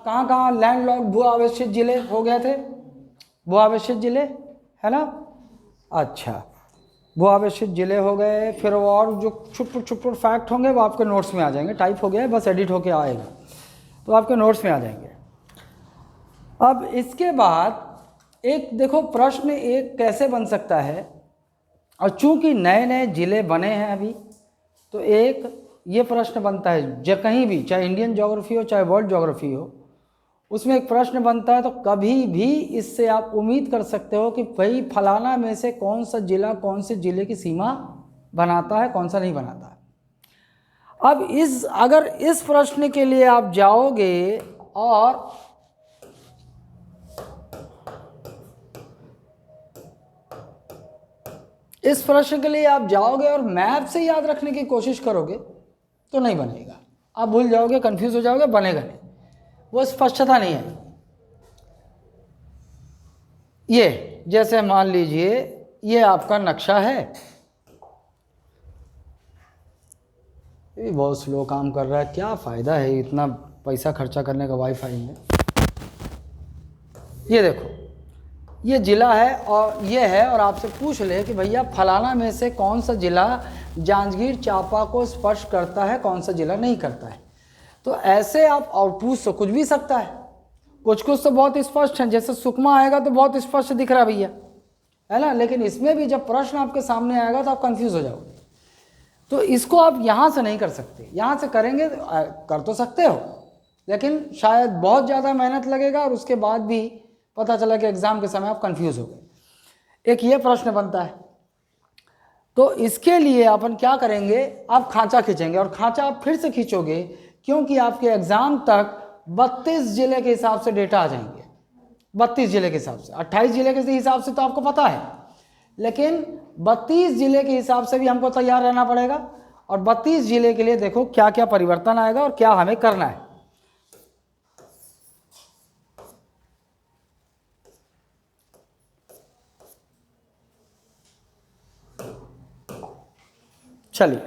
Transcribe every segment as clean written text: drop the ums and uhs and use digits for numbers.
कहाँ कहाँ लैंडलॉक भू आवेशित जिले हो गए थे, भू आवेशित जिले, है ना। अच्छा, भू आवेशित जिले हो गए। फिर और जो छुटपुट फैक्ट होंगे वो आपके नोट्स में आ जाएंगे। टाइप हो गया है, बस एडिट होके आएगा तो आपके नोट्स में आ जाएंगे। अब इसके बाद एक देखो प्रश्न एक कैसे बन सकता है, और चूंकि नए नए जिले बने हैं अभी, तो एक ये प्रश्न बनता है कहीं भी, चाहे इंडियन ज्योग्राफी हो चाहे वर्ल्ड ज्योग्राफी हो, उसमें एक प्रश्न बनता है। तो कभी भी इससे आप उम्मीद कर सकते हो कि भाई फलाना में से कौन सा जिला कौन से जिले की सीमा बनाता है, कौन सा नहीं बनाता है। अब अगर इस प्रश्न के लिए आप जाओगे और इस प्रश्न के लिए आप जाओगे और मैप से याद रखने की कोशिश करोगे तो नहीं बनेगा। आप भूल जाओगे, कंफ्यूज हो जाओगे, बनेगा नहीं, वो स्पष्टता नहीं है। ये जैसे मान लीजिए ये आपका नक्शा है, ये बहुत स्लो काम कर रहा है, क्या फ़ायदा है इतना पैसा खर्चा करने का वाईफाई में। ये देखो ये जिला है और ये है, और आपसे पूछ ले कि भैया फलाना में से कौन सा जिला जांजगीर चांपा को स्पर्श करता है, कौन सा जिला नहीं करता है। तो ऐसे आप, और पूछ तो कुछ भी सकता है, कुछ कुछ तो बहुत स्पष्ट है, जैसे सुकमा आएगा तो बहुत स्पष्ट दिख रहा भैया, है ना। लेकिन इसमें भी जब प्रश्न आपके सामने आएगा तो आप कंफ्यूज हो जाओगे। तो इसको आप यहाँ से नहीं कर सकते, यहाँ से करेंगे कर तो सकते हो, लेकिन शायद बहुत ज़्यादा मेहनत लगेगा और उसके बाद भी पता चला कि एग्ज़ाम के समय आप कंफ्यूज हो गए। एक ये प्रश्न बनता है। तो इसके लिए अपन क्या करेंगे, आप खांचा खींचेंगे, और खांचा आप फिर से खींचोगे क्योंकि आपके एग्ज़ाम तक 32 जिले के हिसाब से डेटा आ जाएंगे। 32 जिले के हिसाब से, 28 जिले के हिसाब से तो आपको पता है, लेकिन 32 जिले के हिसाब से भी हमको तैयार रहना पड़ेगा। और 32 जिले के लिए देखो क्या क्या परिवर्तन आएगा और क्या हमें करना है। चलिए,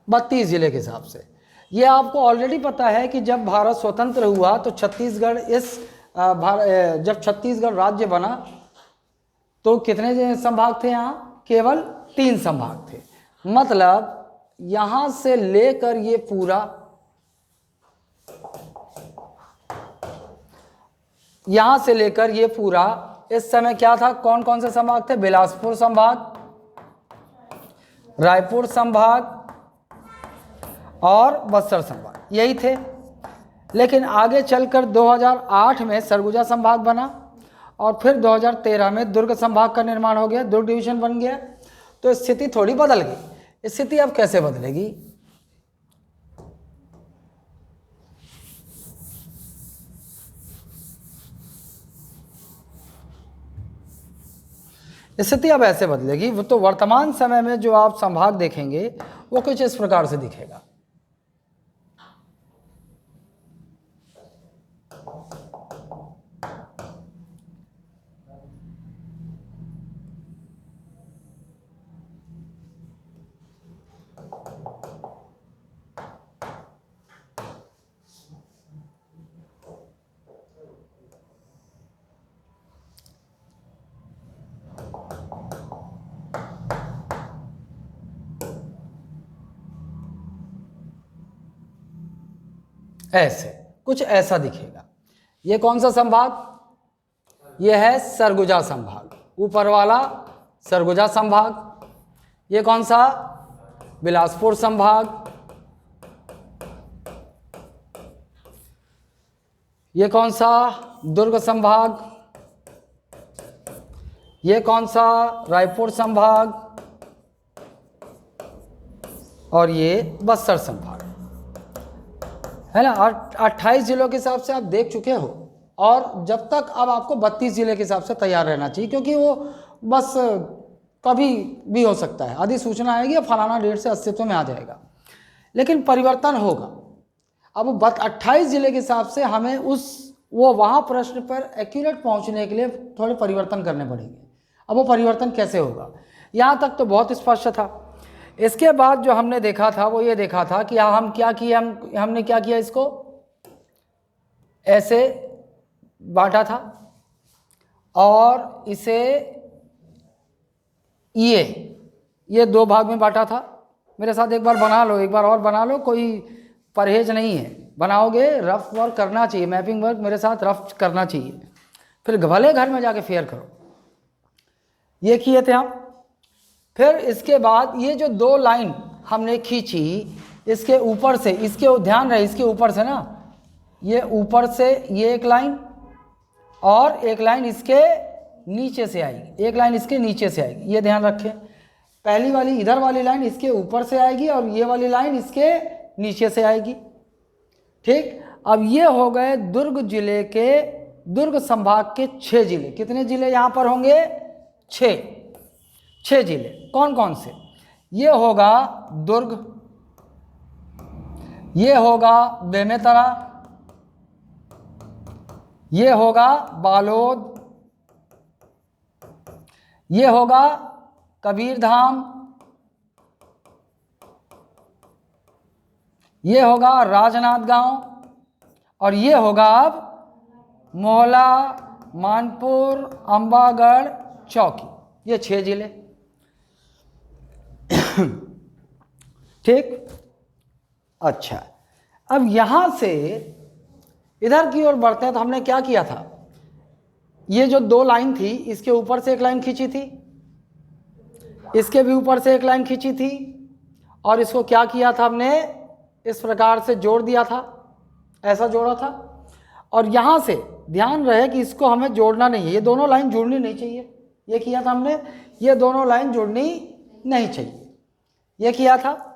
बत्तीस जिले के हिसाब से ये आपको ऑलरेडी पता है कि जब भारत स्वतंत्र हुआ तो छत्तीसगढ़ जब छत्तीसगढ़ राज्य बना तो कितने संभाग थे यहाँ, केवल 3 संभाग थे। मतलब यहाँ से लेकर ये पूरा, यहाँ से लेकर ये पूरा इस समय क्या था, कौन कौन से संभाग थे, बिलासपुर संभाग, रायपुर संभाग और बस्तर संभाग, यही थे। लेकिन आगे चलकर 2008 में सरगुजा संभाग बना और फिर 2013 में दुर्ग संभाग का निर्माण हो गया, दुर्ग डिवीजन बन गया। तो स्थिति थोड़ी बदल गई। स्थिति अब कैसे बदलेगी, स्थिति अब ऐसे बदलेगी। वो तो वर्तमान समय में जो आप संभाग देखेंगे वो कुछ इस प्रकार से दिखेगा। ऐसे कुछ ऐसा दिखेगा। ये कौन सा संभाग, ये है सरगुजा संभाग, ऊपर वाला सरगुजा संभाग। ये कौन सा, बिलासपुर संभाग। ये कौन सा, दुर्ग संभाग। ये कौन सा, रायपुर संभाग। और ये बस्तर संभाग, है ना। 28 जिलों के हिसाब से आप देख चुके हो, और जब तक अब आपको 32 जिले के हिसाब से तैयार रहना चाहिए, क्योंकि वो बस कभी भी हो सकता है, अधिसूचना आएगी और फलाना डेट से अस्तित्व में आ जाएगा, लेकिन परिवर्तन होगा। अब 28 जिले के हिसाब से हमें वो वहाँ प्रश्न पर एक्यूरेट पहुँचने के लिए थोड़े परिवर्तन करने पड़ेंगे। अब वो परिवर्तन कैसे होगा, यहाँ तक तो बहुत स्पष्ट था। इसके बाद जो हमने देखा था वो ये देखा था कि हम क्या किया, हमने क्या किया, इसको ऐसे बांटा था और इसे ये दो भाग में बांटा था। मेरे साथ एक बार बना लो, एक बार और बना लो, कोई परहेज नहीं है, बनाओगे रफ वर्क करना चाहिए, मैपिंग वर्क मेरे साथ रफ करना चाहिए, फिर भले घर में जाके फेयर करो। ये किए थे हम। फिर इसके बाद ये जो दो लाइन हमने खींची इसके ऊपर से, इसके ध्यान रहे इसके ऊपर से ना, ये ऊपर से ये एक लाइन और एक लाइन इसके नीचे से आएगी, एक लाइन इसके नीचे से आएगी, ये ध्यान रखें। पहली वाली इधर वाली लाइन इसके ऊपर से आएगी और ये वाली लाइन इसके नीचे से आएगी। ठीक, अब ये हो गए दुर्ग जिले के, दुर्ग संभाग के 6 जिले। कितने जिले यहाँ पर होंगे? 6 जिले। कौन कौन से? ये होगा दुर्ग, ये होगा बेमेतरा, ये होगा बालोद, ये होगा कबीरधाम, ये होगा राजनांदगांव और ये होगा अब मोहला, मानपुर, अंबागढ़, चौकी। ये 6 जिले। ठीक, अच्छा, अब यहां से इधर की ओर बढ़ते हैं तो हमने क्या किया था, ये जो दो लाइन थी इसके ऊपर से एक लाइन खींची थी, इसके भी ऊपर से एक लाइन खींची थी और इसको क्या किया था हमने, इस प्रकार से जोड़ दिया था, ऐसा जोड़ा था। और यहाँ से ध्यान रहे कि इसको हमें जोड़ना नहीं है, ये दोनों लाइन जुड़नी नहीं चाहिए, ये किया था हमने, ये दोनों लाइन जुड़नी नहीं चाहिए, ये किया था।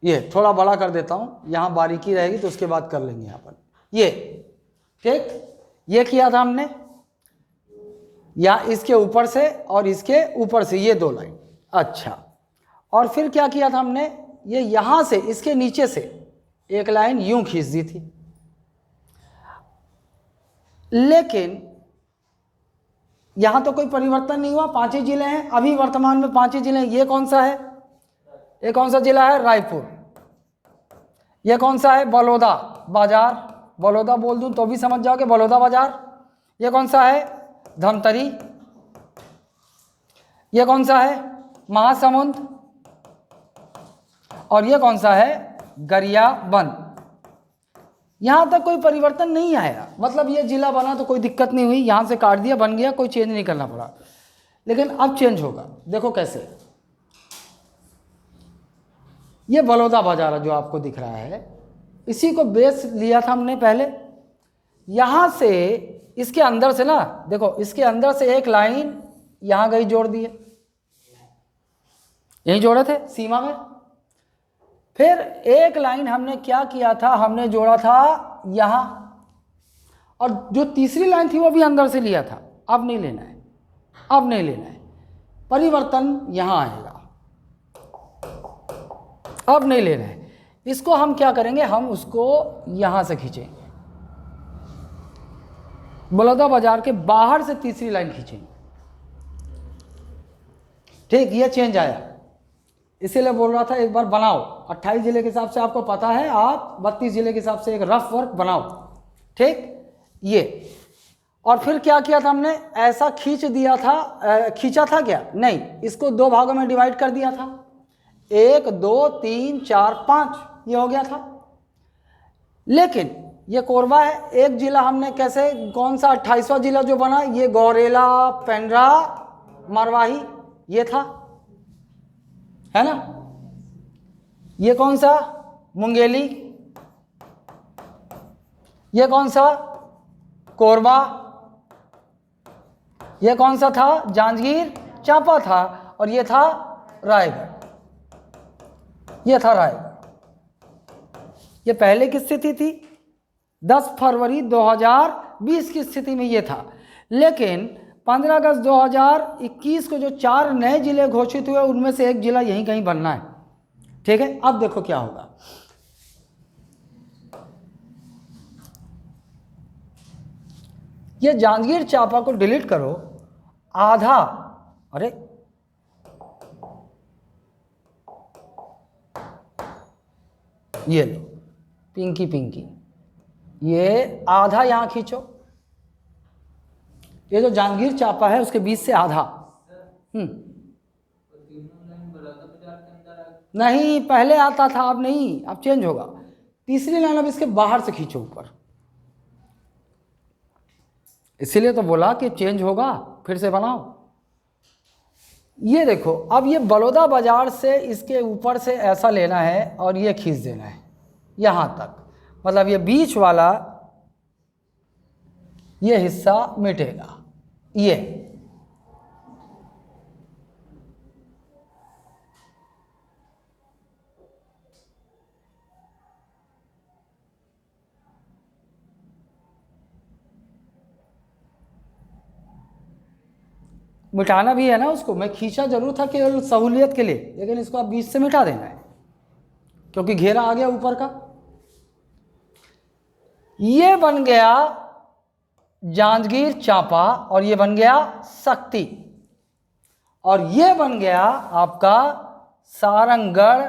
ये थोड़ा बड़ा कर देता हूं, यहां बारीकी रहेगी तो उसके बाद कर लेंगे यहाँ पर। ये ठीक, ये किया था हमने, या इसके ऊपर से और इसके ऊपर से ये दो लाइन। अच्छा, और फिर क्या किया था हमने, ये यहां से इसके नीचे से एक लाइन यूं खींच दी थी। लेकिन यहां तो कोई परिवर्तन नहीं हुआ, 5 ही जिले हैं अभी वर्तमान में, 5 ही जिले हैं। ये कौन सा है, ये कौन सा जिला है? रायपुर। ये कौन सा है? बलौदा बाजार, बलौदा बोल दूं तो भी समझ जाओगे, बलौदा बाजार। ये कौन सा है? धमतरी। ये कौन सा है? महासमुंद। और ये कौन सा है? गरियाबंद। यहां तक कोई परिवर्तन नहीं आया, मतलब ये जिला बना तो कोई दिक्कत नहीं हुई, यहां से काट दिया बन गया, कोई चेंज नहीं करना पड़ा। लेकिन अब चेंज होगा, देखो कैसे। ये बलौदा बाजार जो आपको दिख रहा है, इसी को बेस लिया था हमने पहले। यहां से इसके अंदर से ना, देखो इसके अंदर से एक लाइन यहां गई, जोड़ दी है, यही जोड़े थे सीमा में। फिर एक लाइन हमने क्या किया था, हमने जोड़ा था यहां, और जो तीसरी लाइन थी वो भी अंदर से लिया था। अब नहीं लेना है, अब नहीं लेना है, परिवर्तन यहां आएगा, अब नहीं लेना है। इसको हम क्या करेंगे, हम उसको यहां से खींचेंगे, बलौदा बाजार के बाहर से तीसरी लाइन खींचेंगे। ठीक, ये चेंज आया, इसीलिए बोल रहा था एक बार बनाओ। 28 जिले के हिसाब से आपको पता है, आप 32 जिले के हिसाब से एक रफ वर्क बनाओ। ठीक, ये और फिर क्या किया था हमने, ऐसा खींच दिया था, खींचा था क्या? नहीं, इसको 2 भागों में डिवाइड कर दिया था, 1 2 3 4 5, ये हो गया था। लेकिन ये कोरबा है, एक जिला हमने कैसे, कौन सा 28वां जिला जो बना, ये गौरेला, पेंड्रा, मरवाही, ये था, है ना। ये कौन सा? मुंगेली। ये कौन सा? कोरबा। ये कौन सा था? जांजगीर चांपा था। और ये था रायगढ़, ये था रायगढ़। ये पहले की स्थिति थी 10 फरवरी 20 की स्थिति में ये था, लेकिन 15 अगस्त 2021 को जो 4 नए जिले घोषित हुए उनमें से एक जिला यहीं कहीं बनना है। ठीक है, अब देखो क्या होगा। ये जांजगीर चांपा को डिलीट करो, आधा, अरे ये लो पिंकी पिंकी, ये आधा यहां खींचो, ये जो जांजगीर चांपा है उसके बीच से आधा। नहीं, पहले आता था, अब नहीं, अब चेंज होगा। तीसरी लाइन अब इसके बाहर से खींचो ऊपर, इसीलिए तो बोला कि चेंज होगा, फिर से बनाओ। ये देखो, अब ये बलौदा बाजार से इसके ऊपर से ऐसा लेना है और ये खींच देना है यहाँ तक, मतलब ये बीच वाला ये हिस्सा मिटेगा। ये मिटाना भी है ना उसको, मैं खींचा जरूर था केवल सहूलियत के लिए, लेकिन इसको अब बीच से मिटा देना है क्योंकि घेरा आ गया ऊपर का। ये बन गया जांजगीर चांपा और ये बन गया शक्ति, और ये बन गया आपका सारंगगढ़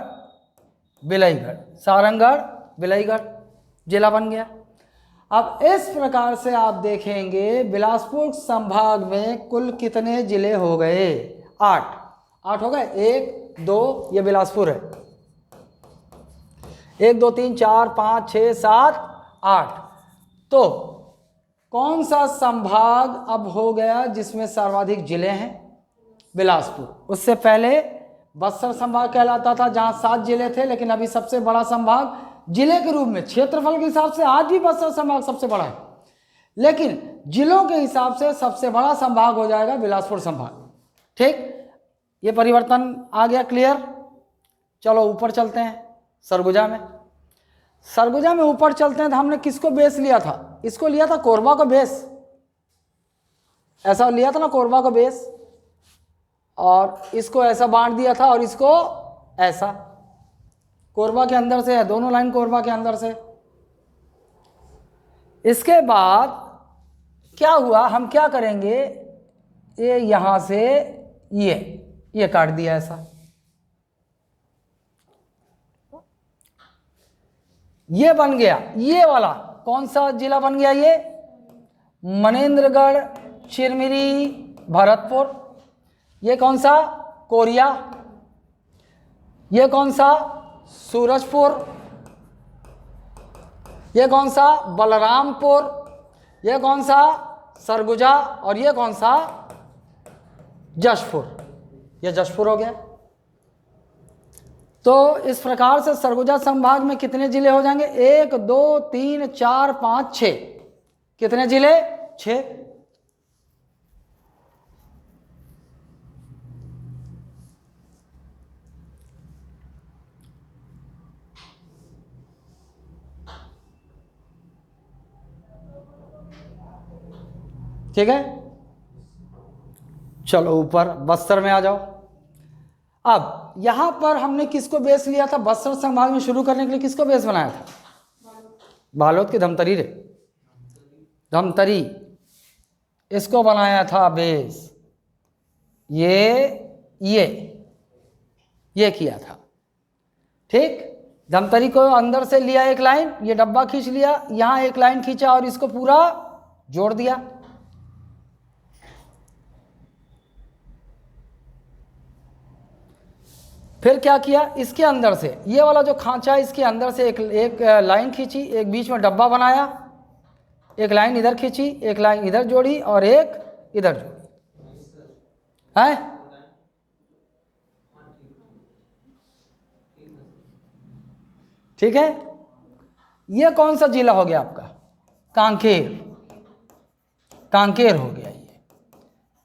बिलईगढ़, सारंगगढ़ बिलईगढ़ जिला बन गया। अब इस प्रकार से आप देखेंगे बिलासपुर संभाग में कुल कितने जिले हो गए? 8 हो गए। 1 2 ये बिलासपुर है, 1 2 3 4 5 6 7 8। तो कौन सा संभाग अब हो गया जिसमें सर्वाधिक जिले हैं? बिलासपुर। उससे पहले बस्तर संभाग कहलाता था जहां 7 जिले थे, लेकिन अभी सबसे बड़ा संभाग जिले के रूप में, क्षेत्रफल के हिसाब से आज भी बस्तर संभाग सबसे बड़ा है, लेकिन जिलों के हिसाब से सबसे बड़ा संभाग हो जाएगा बिलासपुर संभाग। ठीक, ये परिवर्तन आ गया, क्लियर। चलो ऊपर चलते हैं सरगुजा में। सरगुजा में ऊपर चलते हैं तो हमने किसको बेस लिया था? इसको लिया था कोरबा को बेस, ऐसा लिया था ना कोरबा को बेस, और इसको ऐसा बांट दिया था और इसको ऐसा। कोरबा के अंदर से है, दोनों लाइन कोरबा के अंदर से। इसके बाद क्या हुआ, हम क्या करेंगे, ये यहां से ये काट दिया ऐसा, ये बन गया। ये वाला कौन सा जिला बन गया? ये मनेंद्रगढ़, चिरमिरी, भरतपुर। ये कौन सा? कोरिया। ये कौन सा? सूरजपुर। ये कौन सा? बलरामपुर। ये कौन सा? सरगुजा। और ये कौन सा? जशपुर। ये जशपुर हो गया। तो इस प्रकार से सरगुजा संभाग में कितने जिले हो जाएंगे? 1 2 3 4 5 6। कितने जिले? 6। ठीक है, चलो ऊपर बस्तर में आ जाओ। अब यहां पर हमने किसको बेस लिया था? बस्तर संभाग में शुरू करने के लिए किसको बेस बनाया था? बालोद की धमतरी रे, धमतरी, इसको बनाया था बेस। ये किया था। ठीक, धमतरी को अंदर से लिया एक लाइन, ये डब्बा खींच लिया, यहां एक लाइन खींचा और इसको पूरा जोड़ दिया। फिर क्या किया, इसके अंदर से ये वाला जो खांचा है इसके अंदर से एक लाइन खींची, एक बीच में डब्बा बनाया, एक लाइन इधर खींची, एक लाइन इधर जोड़ी और एक इधर जोड़ी है। ठीक है, ये कौन सा जिला हो गया आपका? कांकेर। कांकेर हो गया।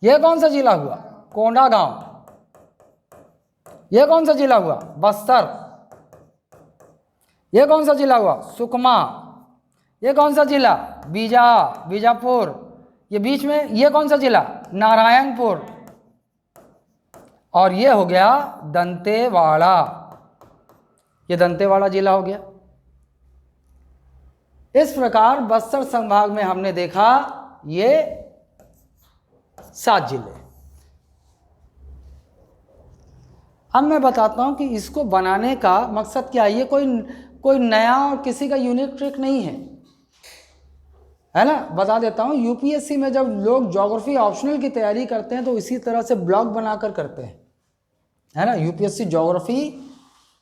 ये कौन सा जिला हुआ? कोंडागांव। ये कौन सा जिला हुआ? बस्तर। ये कौन सा जिला हुआ? सुकमा। ये कौन सा जिला? बीजापुर। ये बीच में ये कौन सा जिला? नारायणपुर। और ये हो गया दंतेवाड़ा, ये दंतेवाड़ा जिला हो गया। इस प्रकार बस्तर संभाग में हमने देखा ये 7 जिले। अब मैं बताता हूं कि इसको बनाने का मकसद क्या है। ये कोई नया और किसी का यूनिक ट्रिक नहीं है ना। बता देता हूं, यूपीएससी में जब लोग ज्योग्राफी ऑप्शनल की तैयारी करते हैं तो इसी तरह से ब्लॉग बनाकर करते हैं, है ना। यूपीएससी ज्योग्राफी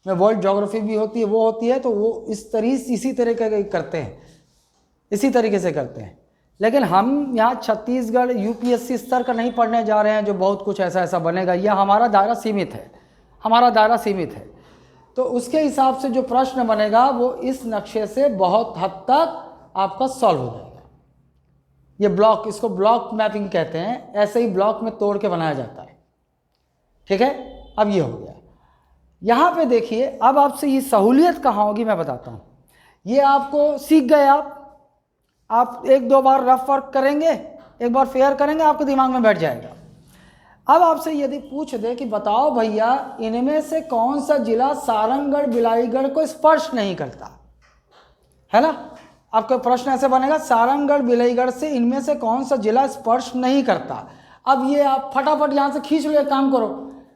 में वर्ल्ड ज्योग्राफी भी होती है, वो होती है, तो वो इसी तरीके के करते हैं, इसी तरीके से करते हैं। लेकिन हम यहाँ छत्तीसगढ़ यूपीएससी स्तर का नहीं पढ़ने जा रहे हैं जो बहुत कुछ ऐसा बनेगा। यह हमारा दायरा सीमित है, हमारा दायरा सीमित है। तो उसके हिसाब से जो प्रश्न बनेगा वो इस नक्शे से बहुत हद तक आपका सॉल्व हो जाएगा। ये ब्लॉक, इसको ब्लॉक मैपिंग कहते हैं, ऐसे ही ब्लॉक में तोड़ के बनाया जाता है। ठीक है, अब ये हो गया। यहाँ पे देखिए, अब आपसे ये सहूलियत कहाँ होगी मैं बताता हूँ। ये आपको सीख गए, आप 1-2 बार रफ वर्क करेंगे, एक बार फेयर करेंगे, आपके दिमाग में बैठ जाएगा। अब आपसे यदि पूछ दे कि बताओ भैया इनमें से कौन सा जिला सारंगढ़ बिलाईगढ़ को स्पर्श नहीं करता, है ना। आपका प्रश्न ऐसे बनेगा, सारंगढ़ बिलाईगढ़ से इनमें से कौन सा जिला स्पर्श नहीं करता। अब ये आप फटाफट यहाँ से खींच लो, एक काम करो,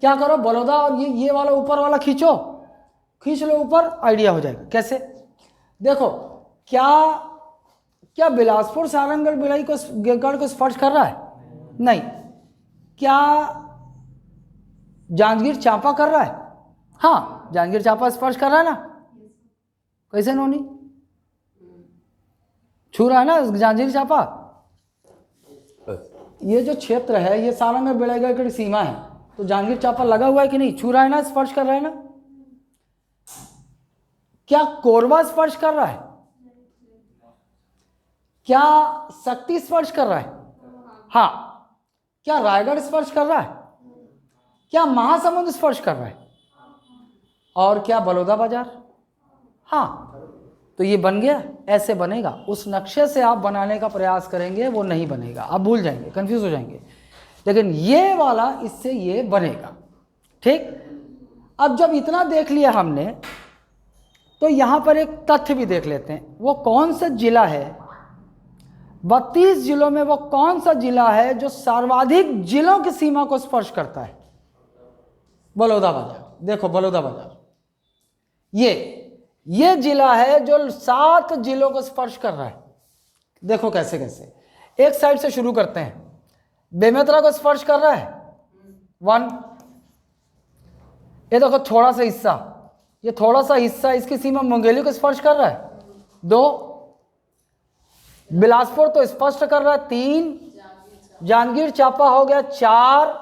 क्या करो, बलौदा और ये वाला ऊपर वाला खींच लो ऊपर, आइडिया हो जाएगा। कैसे? देखो, क्या बिलासपुर सारंगढ़ बिलाईगढ़ को स्पर्श कर रहा है? नहीं। क्या जांजगीर चांपा कर रहा है? हाँ, जांजगीर चांपा स्पर्श कर रहा है ना। कैसे नोनी छू रहा है ना जांजगीर चांपा। ये जो क्षेत्र है ये सारंगढ़ बिलाईगढ़ की सीमा है, तो जांजगीर चांपा लगा हुआ है कि नहीं? छू रहा है ना, स्पर्श कर रहा है ना। क्या कोरबा स्पर्श कर रहा है? क्या शक्ति स्पर्श कर रहा है? हाँ। क्या रायगढ़ स्पर्श कर रहा है? क्या महासमुंद स्पर्श कर रहा है? और क्या बलौदा बाजार? हाँ। तो ये बन गया, ऐसे बनेगा। उस नक्शे से आप बनाने का प्रयास करेंगे वो नहीं बनेगा, आप भूल जाएंगे, कंफ्यूज हो जाएंगे। लेकिन ये वाला इससे ये बनेगा। ठीक। अब जब इतना देख लिया हमने तो यहां पर एक तथ्य भी देख लेते हैं। वो कौन सा जिला है 32 जिलों में, वो कौन सा जिला है जो सर्वाधिक जिलों की सीमा को स्पर्श करता है? बलौदा बाजार। देखो बलौदा बाजार, ये जिला है जो 7 जिलों को स्पर्श कर रहा है। देखो कैसे कैसे, एक साइड से शुरू करते हैं। बेमेतरा को स्पर्श कर रहा है 1। ये देखो थोड़ा सा हिस्सा, ये थोड़ा सा हिस्सा इसकी सीमा मुंगेली को स्पर्श कर रहा है 2। बिलासपुर तो स्पष्ट कर रहा है 3। जांजगीर चांपा हो गया 4।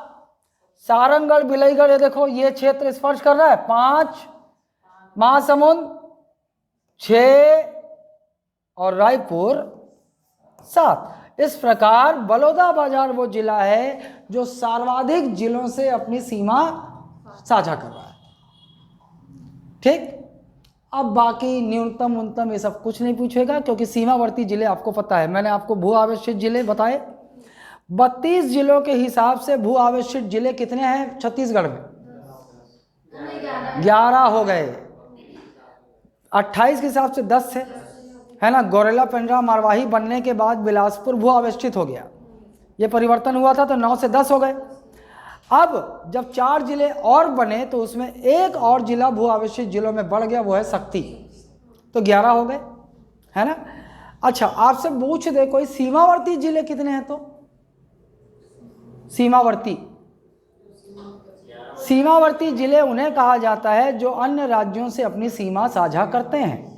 सारंगढ़ बिलाईगढ़ ये देखो ये क्षेत्र स्पर्श कर रहा है 5। महासमुंद 6 और रायपुर 7। इस प्रकार बलौदा बाजार वो जिला है जो सर्वाधिक जिलों से अपनी सीमा साझा कर रहा है। ठीक। अब बाकी न्यूनतम उन्नतम ये सब कुछ नहीं पूछेगा, क्योंकि सीमावर्ती जिले आपको पता है। मैंने आपको भू आवेशित जिले बताए। 32 जिलों के हिसाब से भू आवेशित जिले कितने हैं छत्तीसगढ़ में? 11 हो गए। 28 के हिसाब से 10 है ना। गौरेला पेंड्रा मारवाही बनने के बाद बिलासपुर भू आवेष्टित हो गया, ये परिवर्तन हुआ था, तो 9 से 10 हो गए। अब जब 4 जिले और बने तो उसमें एक और जिला भू आवेशित जिलों में बढ़ गया, वो है शक्ति, तो 11 हो गए, है ना। अच्छा, आपसे पूछ दे कोई सीमावर्ती जिले कितने हैं? तो सीमावर्ती जिले उन्हें कहा जाता है जो अन्य राज्यों से अपनी सीमा साझा करते हैं।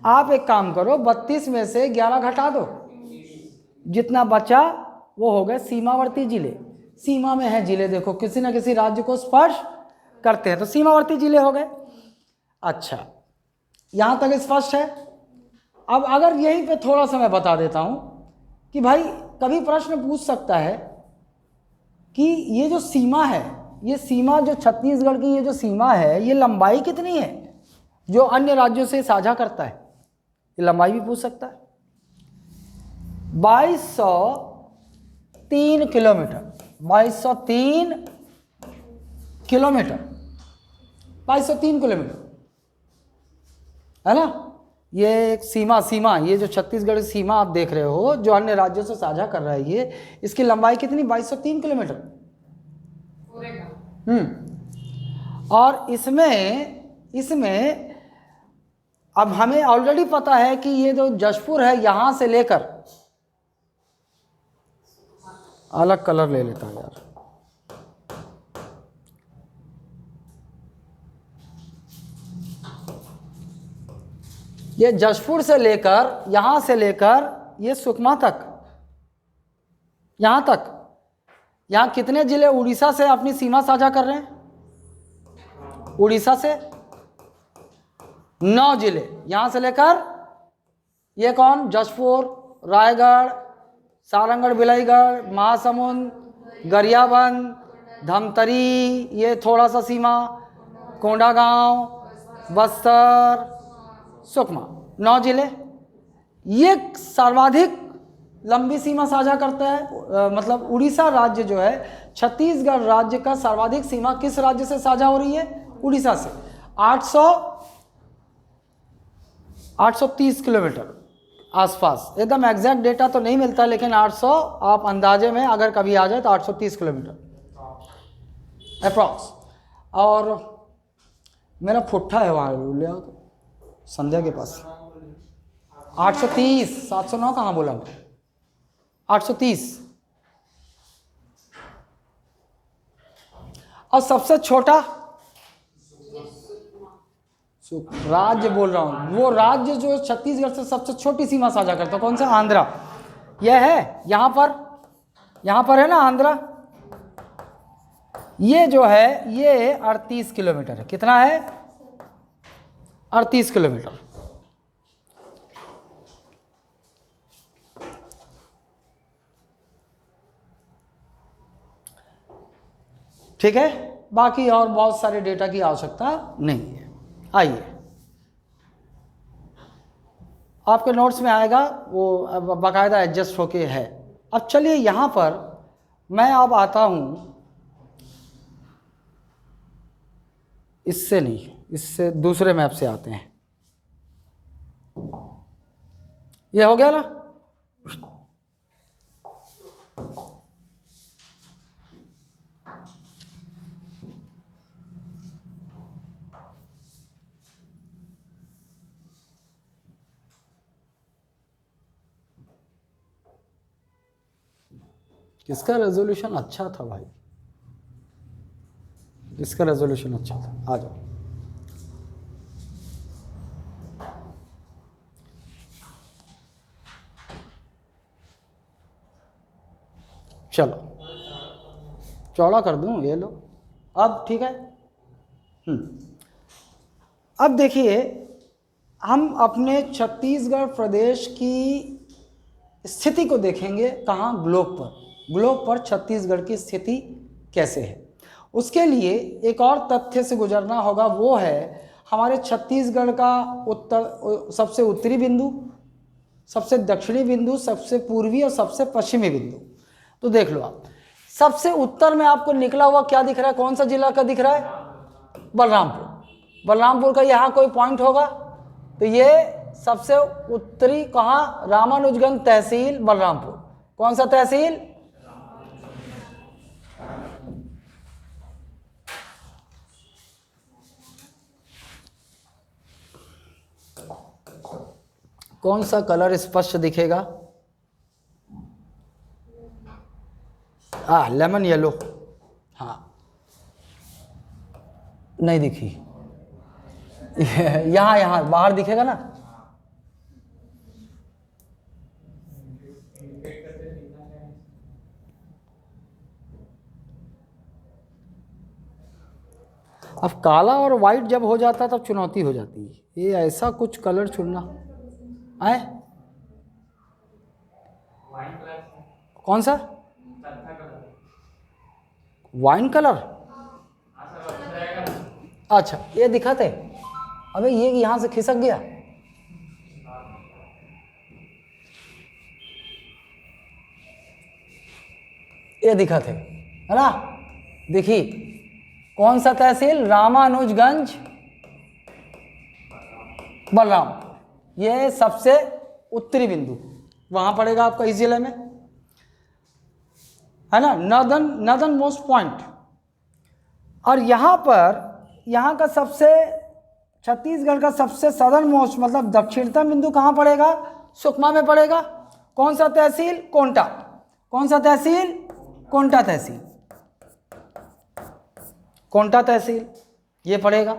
आप एक काम करो, 32 में से 11 घटा दो, जितना बचा वो हो गए सीमावर्ती जिले। सीमा में है जिले, देखो किसी न किसी राज्य को स्पर्श करते हैं, तो सीमावर्ती जिले हो गए। अच्छा, यहाँ तक स्पष्ट है। अब अगर यहीं पे थोड़ा सा मैं बता देता हूँ कि भाई कभी प्रश्न पूछ सकता है कि ये जो सीमा है, ये सीमा जो छत्तीसगढ़ की ये जो सीमा है, ये लंबाई कितनी है जो अन्य राज्यों से साझा करता है? ये लंबाई भी पूछ सकता है। 2203 किलोमीटर, 2203 किलोमीटर, 2203 किलोमीटर, है ना। ये एक सीमा, ये जो छत्तीसगढ़ की सीमा आप देख रहे हो जो अन्य राज्यों से साझा कर रहा है, ये इसकी लंबाई कितनी, 2203 किलोमीटर। और इसमें अब हमें ऑलरेडी पता है कि ये जो जशपुर है यहां से लेकर, अलग कलर ले लेता हूं यार, ये जशपुर से लेकर, यहां से लेकर ये सुकमा तक, यहां कितने जिले उड़ीसा से अपनी सीमा साझा कर रहे हैं? उड़ीसा से 9 जिले, यहां से लेकर ये कौन, जशपुर, रायगढ़, सारंगढ़, बिलाईगढ़, महासमुंद, गरियाबंद, धमतरी, ये थोड़ा सा सीमा, कोंडागांव, बस्तर, सुकमा, 9 जिले। ये सर्वाधिक लंबी सीमा साझा करता है, मतलब उड़ीसा राज्य जो है, छत्तीसगढ़ राज्य का सर्वाधिक सीमा किस राज्य से साझा हो रही है? उड़ीसा से। 830 किलोमीटर आसपास, एकदम एग्जैक्ट डेटा तो नहीं मिलता, लेकिन 800 आप अंदाजे में अगर कभी आ जाए तो 830 किलोमीटर अप्रॉक्स। और मेरा फुट्ठा है वहाँ, ले आओ तो, संध्या के पास। 830, 709 कहाँ बोला मैं, 830। और सबसे छोटा राज्य बोल रहा हूं, वो राज्य जो छत्तीसगढ़ से सबसे छोटी सीमा साझा करता है, कौन सा? आंध्रा। यह है यहां पर है ना आंध्रा, ये जो है ये 38 किलोमीटर है। कितना है? 38 किलोमीटर। ठीक है, बाकी और बहुत सारे डेटा की आवश्यकता नहीं है। आइए, आपके नोट्स में आएगा वो, बाकायदा एडजस्ट होके है। अब चलिए यहाँ पर मैं अब आता हूँ, इससे नहीं, इससे दूसरे मैप से आते हैं। ये हो गया ना? किसका रेजोल्यूशन अच्छा था भाई? इसका रेजोल्यूशन अच्छा था। आ जाओ, चलो चौड़ा कर दूं, ये लो। अब ठीक है। अब देखिए, हम अपने छत्तीसगढ़ प्रदेश की स्थिति को देखेंगे कहाँ? ग्लोब पर छत्तीसगढ़ की स्थिति कैसे है। उसके लिए एक और तथ्य से गुजरना होगा, वो है हमारे छत्तीसगढ़ का सबसे उत्तरी बिंदु, सबसे दक्षिणी बिंदु, सबसे पूर्वी और सबसे पश्चिमी बिंदु। तो देख लो आप, सबसे उत्तर में आपको निकला हुआ क्या दिख रहा है? कौन सा जिला का दिख रहा है? बलरामपुर का यहाँ कोई पॉइंट होगा तो ये सबसे उत्तरी कहाँ? रामानुजगंज तहसील बलरामपुर। कौन सा तहसील? कौन सा कलर स्पष्ट दिखेगा? Lemon yellow. हाँ, नहीं दिखी। यहाँ बाहर दिखेगा ना? अब काला और वाइट जब हो जाता तब चुनौती हो जाती है। ये ऐसा कुछ कलर चुनना है। कौन सा? Wine colour. अच्छा, ये दिखाते। अबे ये यहां से खिसक गया। ये दिखा थे, है ना, देखिए कौन सा तहसील, रामानुजगंज बलराम, ये सबसे उत्तरी बिंदु वहां पड़ेगा आपका इस जिले में, है ना, नॉर्दर्न मोस्ट पॉइंट। और यहाँ पर यहाँ का सबसे, छत्तीसगढ़ का सबसे सदर्न मोस्ट मतलब दक्षिणतम बिंदु कहाँ पड़ेगा, सुकमा में पड़ेगा। कौन सा तहसील, कोंटा, कौन सा तहसील, कोंटा तहसील, कोंटा तहसील ये पड़ेगा।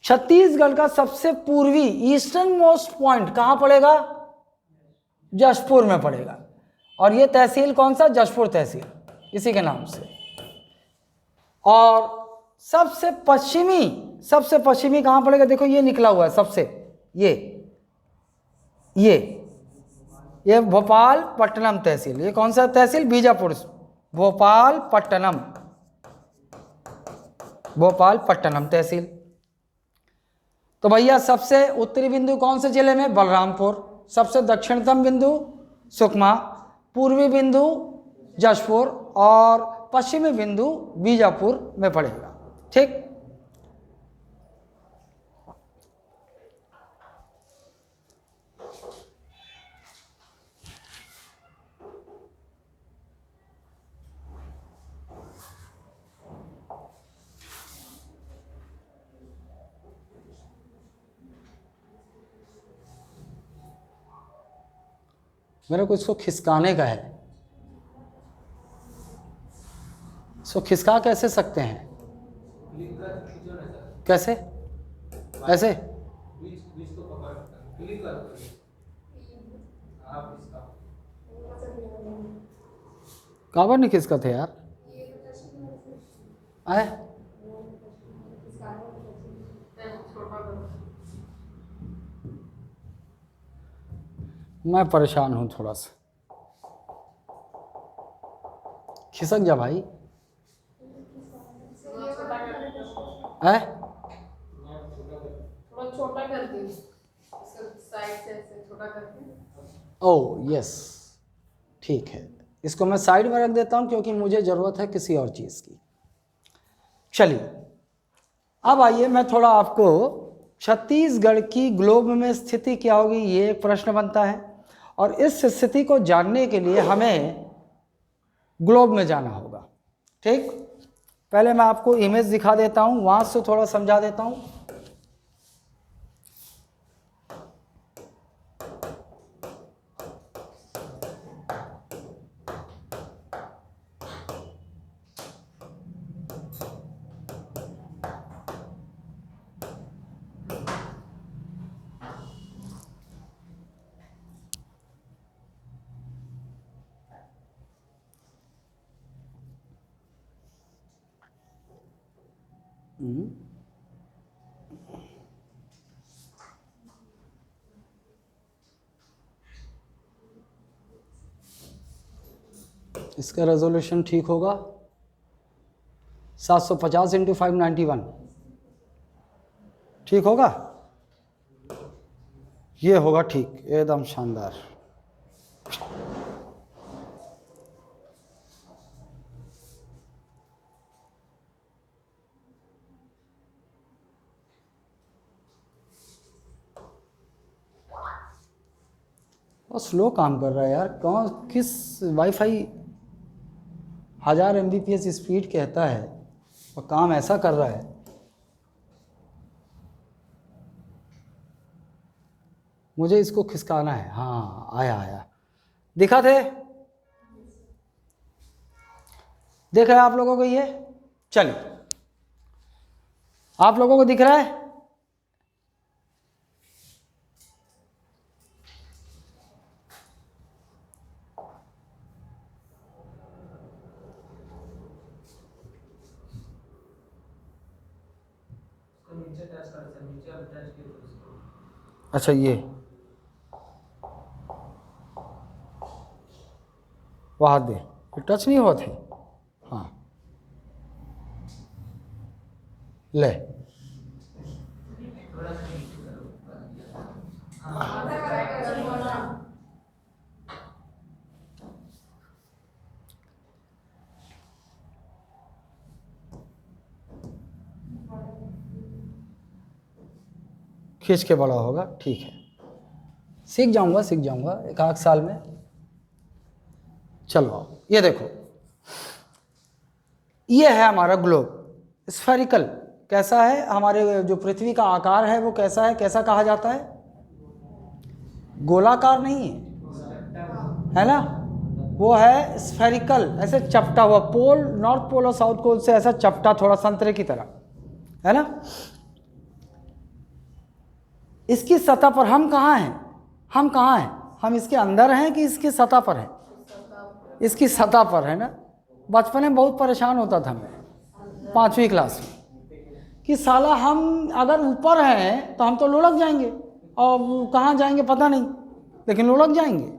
छत्तीसगढ़ का सबसे पूर्वी ईस्टर्न मोस्ट पॉइंट कहाँ पड़ेगा, जशपुर में पड़ेगा। और ये तहसील कौन सा, जशपुर तहसील इसी के नाम से। और सबसे पश्चिमी कहाँ पड़ेगा, देखो ये निकला हुआ है सबसे, ये भोपाल पट्टनम तहसील। ये कौन सा तहसील, बीजापुर, भोपाल पट्टनम तहसील। तो भैया सबसे उत्तरी बिंदु कौन से जिले में, बलरामपुर, सबसे दक्षिणतम बिंदु सुकमा, पूर्वी बिंदु जशपुर और पश्चिमी बिंदु बीजापुर में पड़ेगा। ठीक, मेरे को इसको खिसकाने का है, इसको खिसका कैसे सकते हैं, कैसे, ऐसे, काबर नहीं खिसकते यार, आए मैं परेशान हूँ थोड़ा सा, खिसक जा भाई, है थोड़ा छोटा कर दे, साइड से ऐसे छोटा करके। ओह यस, ठीक है, इसको मैं साइड में रख देता हूँ क्योंकि मुझे ज़रूरत है किसी और चीज़ की। चलिए अब आइए, मैं थोड़ा आपको छत्तीसगढ़ की ग्लोब में स्थिति क्या होगी ये एक प्रश्न बनता है, और इस स्थिति को जानने के लिए हमें ग्लोब में जाना होगा। ठीक, पहले मैं आपको इमेज दिखा देता हूँ, वहाँ से थोड़ा समझा देता हूँ। इसका रेजोल्यूशन ठीक होगा 750 इंटू 591, ठीक होगा, ये होगा ठीक, एकदम शानदार। और स्लो काम कर रहा है यार, कौन किस वाईफाई 1000 Mbps स्पीड कहता है और काम ऐसा कर रहा है। मुझे इसको खिसकाना है, हाँ आया, दिखा थे, देख रहे हैं आप लोगों को ये, चलिए आप लोगों को दिख रहा है, अच्छा ये वहाँ दे, टच नहीं हुआ थे, हाँ ले, खींच के बड़ा होगा, ठीक है, सीख जाऊंगा एक आध साल में। चलो ये देखो, ये है हमारा ग्लोब, स्फेरिकल। कैसा है, हमारे जो पृथ्वी का आकार है वो कैसा है, कैसा कहा जाता है, गोलाकार नहीं है ना, वो है स्फेरिकल, ऐसे चपटा हुआ, पोल, नॉर्थ पोल और साउथ पोल से ऐसा चपटा, थोड़ा संतरे की तरह, है ना। इसकी सतह पर हम कहाँ हैं, हम इसके अंदर हैं कि इसकी सतह पर हैं, इसकी सतह पर है ना। बचपन में बहुत परेशान होता था मैं 5वीं क्लास में कि साला हम अगर ऊपर हैं तो हम तो लुढ़क जाएंगे और कहाँ जाएंगे पता नहीं, लेकिन लुढ़क जाएंगे।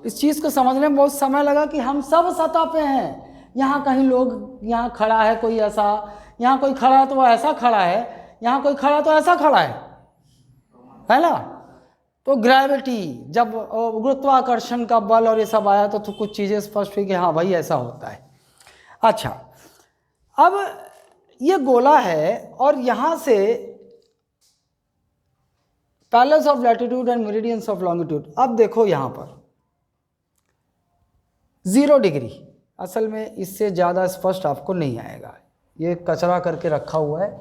इस चीज़ को समझने में बहुत समय लगा कि हम सब सतह पे हैं। यहाँ कहीं लोग, यहाँ खड़ा है कोई ऐसा, यहाँ कोई खड़ा है तो वो ऐसा खड़ा है, यहाँ कोई खड़ा तो ऐसा खड़ा है ना। तो ग्रेविटी, जब गुरुत्वाकर्षण का बल और ये सब आया तो कुछ चीज़ें स्पष्ट हुई कि हाँ भाई ऐसा होता है। अच्छा, अब ये गोला है और यहाँ से parallels of latitude and meridians of longitude. अब देखो यहाँ पर 0 डिग्री, असल में इससे ज़्यादा स्पष्ट आपको नहीं आएगा, ये कचरा करके रखा हुआ है,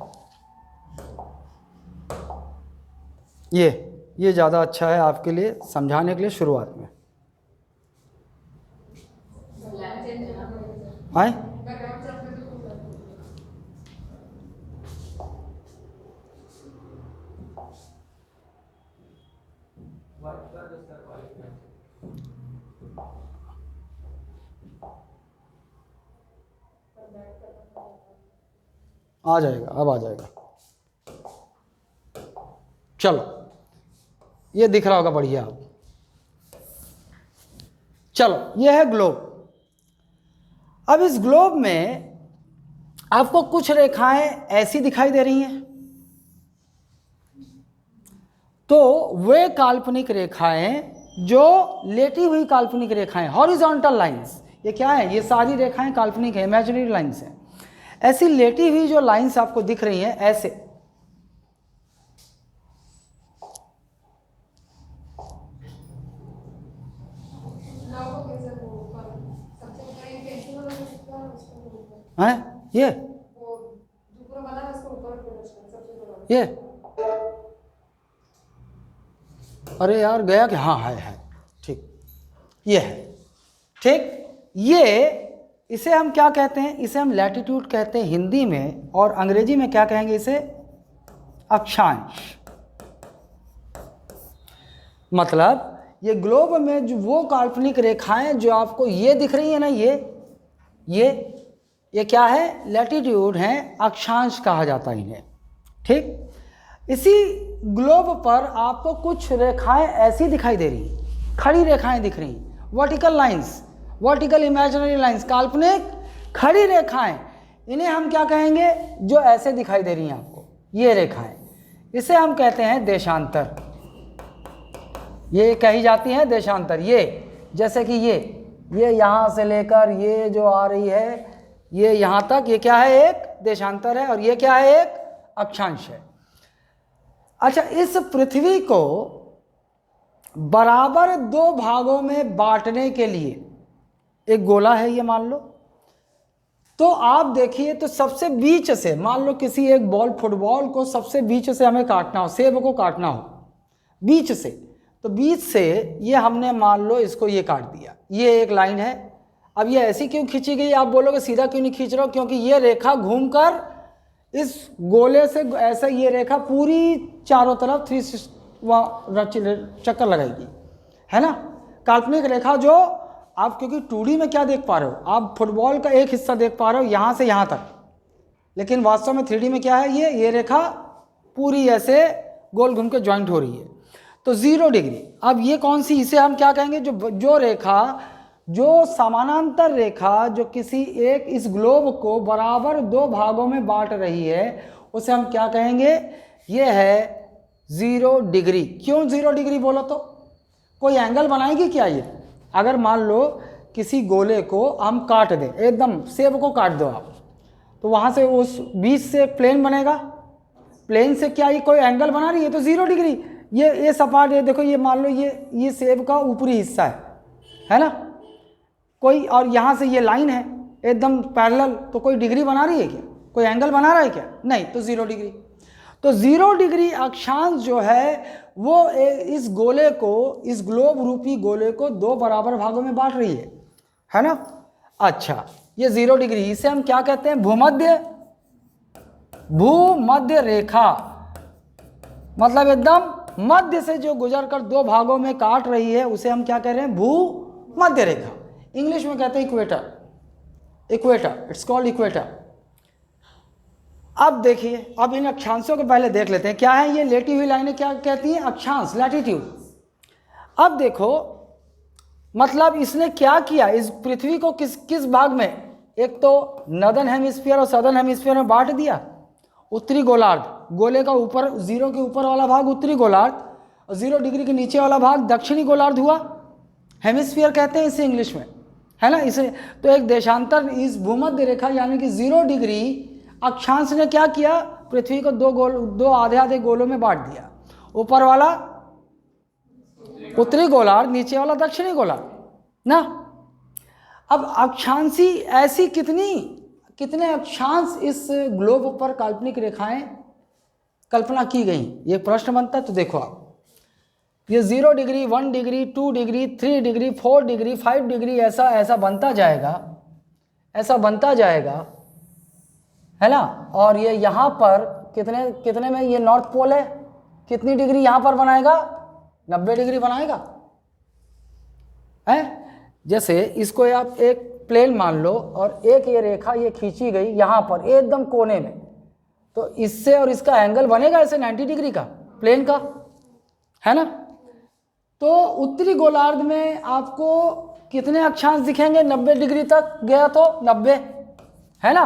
ये ज़्यादा अच्छा है आपके लिए समझाने के लिए शुरुआत में। आए आ जाएगा, अब आ जाएगा। चलो ये दिख रहा होगा बढ़िया। चलो ये है ग्लोब। अब इस ग्लोब में आपको कुछ रेखाएं ऐसी दिखाई दे रही हैं, तो वे काल्पनिक रेखाएं जो लेटी हुई काल्पनिक रेखाएं, हॉरिजॉन्टल लाइंस, ये क्या है, ये सारी रेखाएं काल्पनिक है, इमेजिनरी लाइंस हैं। ऐसी लेटी हुई जो लाइंस आपको दिख रही हैं ऐसे, हैं ये अरे यार गया कि हाँ है ठीक, ये है ठीक। ये इसे हम क्या कहते हैं, इसे हम लैटिट्यूड कहते हैं हिंदी में, और अंग्रेजी में क्या कहेंगे इसे, अक्षांश। मतलब ये ग्लोब में जो वो काल्पनिक रेखाएं जो आपको ये दिख रही है ना, ये क्या है, लैटिट्यूड हैं, अक्षांश कहा जाता है इन्हें, ठीक। इसी ग्लोब पर आपको कुछ रेखाएं ऐसी दिखाई दे रही, खड़ी रेखाएं दिख रही, vertical lines, vertical imaginary lines, काल्पनिक खड़ी रेखाएं, इन्हें हम क्या कहेंगे, जो ऐसे दिखाई दे रही हैं आपको ये रेखाएं, इसे हम कहते हैं देशांतर। ये कही जाती है देशांतर। ये जैसे कि ये यहाँ से लेकर ये जो आ रही है ये यहाँ तक, ये क्या है, एक देशांतर है, और ये क्या है, एक अक्षांश है। अच्छा, इस पृथ्वी को बराबर 2 भागों में बांटने के लिए एक गोला है ये मान लो, तो आप देखिए तो सबसे बीच से, मान लो किसी एक बॉल, फुटबॉल को सबसे बीच से हमें काटना हो, सेब को काटना हो बीच से, तो बीच से ये हमने मान लो इसको ये काट दिया, ये एक लाइन है। अब ये ऐसी क्यों खींची गई, आप बोलोगे सीधा क्यों नहीं खींच रहे हो, क्योंकि ये रेखा घूमकर इस गोले से ऐसा, ये रेखा पूरी चारों तरफ 360 चक्कर लगाएगी, है ना। काल्पनिक रेखा जो आप, क्योंकि 2D में क्या देख पा रहे हो आप, फुटबॉल का एक हिस्सा देख पा रहे हो यहाँ से यहाँ तक, लेकिन वास्तव में 3D में क्या है, ये रेखा पूरी ऐसे गोल घूम के ज्वाइंट हो रही है, तो 0 डिग्री। अब ये कौन सी, इसे हम क्या कहेंगे, जो रेखा, जो समानांतर रेखा जो किसी एक इस ग्लोब को बराबर 2 भागों में बांट रही है, उसे हम क्या कहेंगे, ये है 0 डिग्री। क्यों 0 डिग्री बोलो तो, कोई एंगल बनाएगी क्या ये, अगर मान लो किसी गोले को हम काट दें, एकदम सेब को काट दो आप, तो वहाँ से उस बीच से एक प्लेन बनेगा, प्लेन से क्या ये कोई एंगल बना रही है? तो 0 डिग्री। ये सपाट है, देखो ये मान लो ये सेब का ऊपरी हिस्सा है ना, कोई, और यहाँ से ये लाइन है एकदम पैरेलल, तो कोई डिग्री बना रही है क्या? कोई एंगल बना रहा है क्या? नहीं, तो 0 डिग्री। तो 0 डिग्री अक्षांश जो है वो इस गोले को, इस ग्लोब रूपी गोले को 2 बराबर भागों में बांट रही है ना। अच्छा, ये 0 डिग्री, इसे हम क्या कहते हैं? भूमध्य रेखा, मतलब एकदम मध्य से जो गुजरकर 2 भागों में काट रही है उसे हम क्या कह रहे हैं? भूमध्य रेखा। इंग्लिश में कहते हैं इक्वेटर, इट्स कॉल्ड इक्वेटर। अब देखिए, अब इन अक्षांशों को पहले देख लेते हैं क्या है। ये लेटी हुई लाइनें क्या कहती हैं? अक्षांश, लैटिट्यूड। अब देखो, मतलब इसने क्या किया, इस पृथ्वी को किस भाग में, एक तो नॉर्दर्न हेमिस्फीयर और सदर्न हेमिस्फीयर में बांट दिया। उत्तरी गोलार्ध, गोले का ऊपर 0 के ऊपर वाला भाग उत्तरी गोलार्ध, और 0 डिग्री के नीचे वाला भाग दक्षिणी गोलार्ध हुआ। हेमिस्फीयर कहते हैं इसे इंग्लिश में, है ना। इसे तो एक देशांतर, इस भूमध्य रेखा यानी कि 0 डिग्री अक्षांश ने क्या किया? पृथ्वी को 2 आधे आधे गोलों में बांट दिया। ऊपर वाला उत्तरी गोलार्ध, नीचे वाला दक्षिणी गोलार्ध ना। अब अक्षांशी ऐसी कितने अक्षांश इस ग्लोब पर काल्पनिक रेखाएं कल्पना की गई, ये प्रश्न बनता है। तो देखो आप, ये 0 degree, 1 degree, 2 degree, 3 degree, 4 degree, 5 degree, ऐसा बनता जाएगा, है ना। और ये यहाँ पर कितने में ये नॉर्थ पोल है, कितनी डिग्री यहाँ पर बनाएगा? 90 डिग्री बनाएगा, है। जैसे इसको आप एक प्लेन मान लो और एक ये रेखा ये खींची गई यहाँ पर एकदम कोने में, तो इससे और इसका एंगल बनेगा ऐसे 90 डिग्री का, प्लेन का, है ना। तो उत्तरी गोलार्ध में आपको कितने अक्षांश दिखेंगे? 90 डिग्री तक गया तो 90, है ना।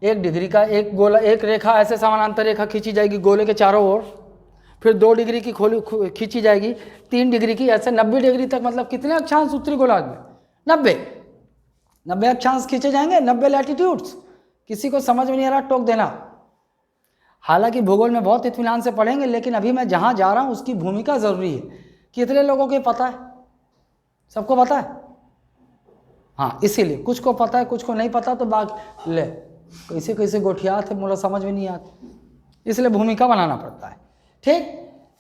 1 डिग्री का एक रेखा ऐसे समानांतर रेखा खींची जाएगी गोले के चारों ओर, फिर 2 डिग्री की खींची जाएगी, 3 डिग्री की, ऐसे 90 डिग्री तक। मतलब कितने अक्षांश उत्तरी गोलार्ध में? 90 अक्षांश खींचे जाएंगे, 90 लैटिट्यूड्स। किसी को समझ में नहीं आ रहा, टोक देना। हालांकि भूगोल में बहुत इत्मीनान से पढ़ेंगे, लेकिन अभी मैं जहाँ जा रहा हूँ उसकी भूमिका ज़रूरी है। कितने लोगों को पता है? सबको पता है? हाँ, इसीलिए कुछ को पता है, कुछ को नहीं पता, तो बाकी ले कैसे गोठियात है, मुझे समझ में नहीं आती, इसलिए भूमिका बनाना पड़ता है। ठीक,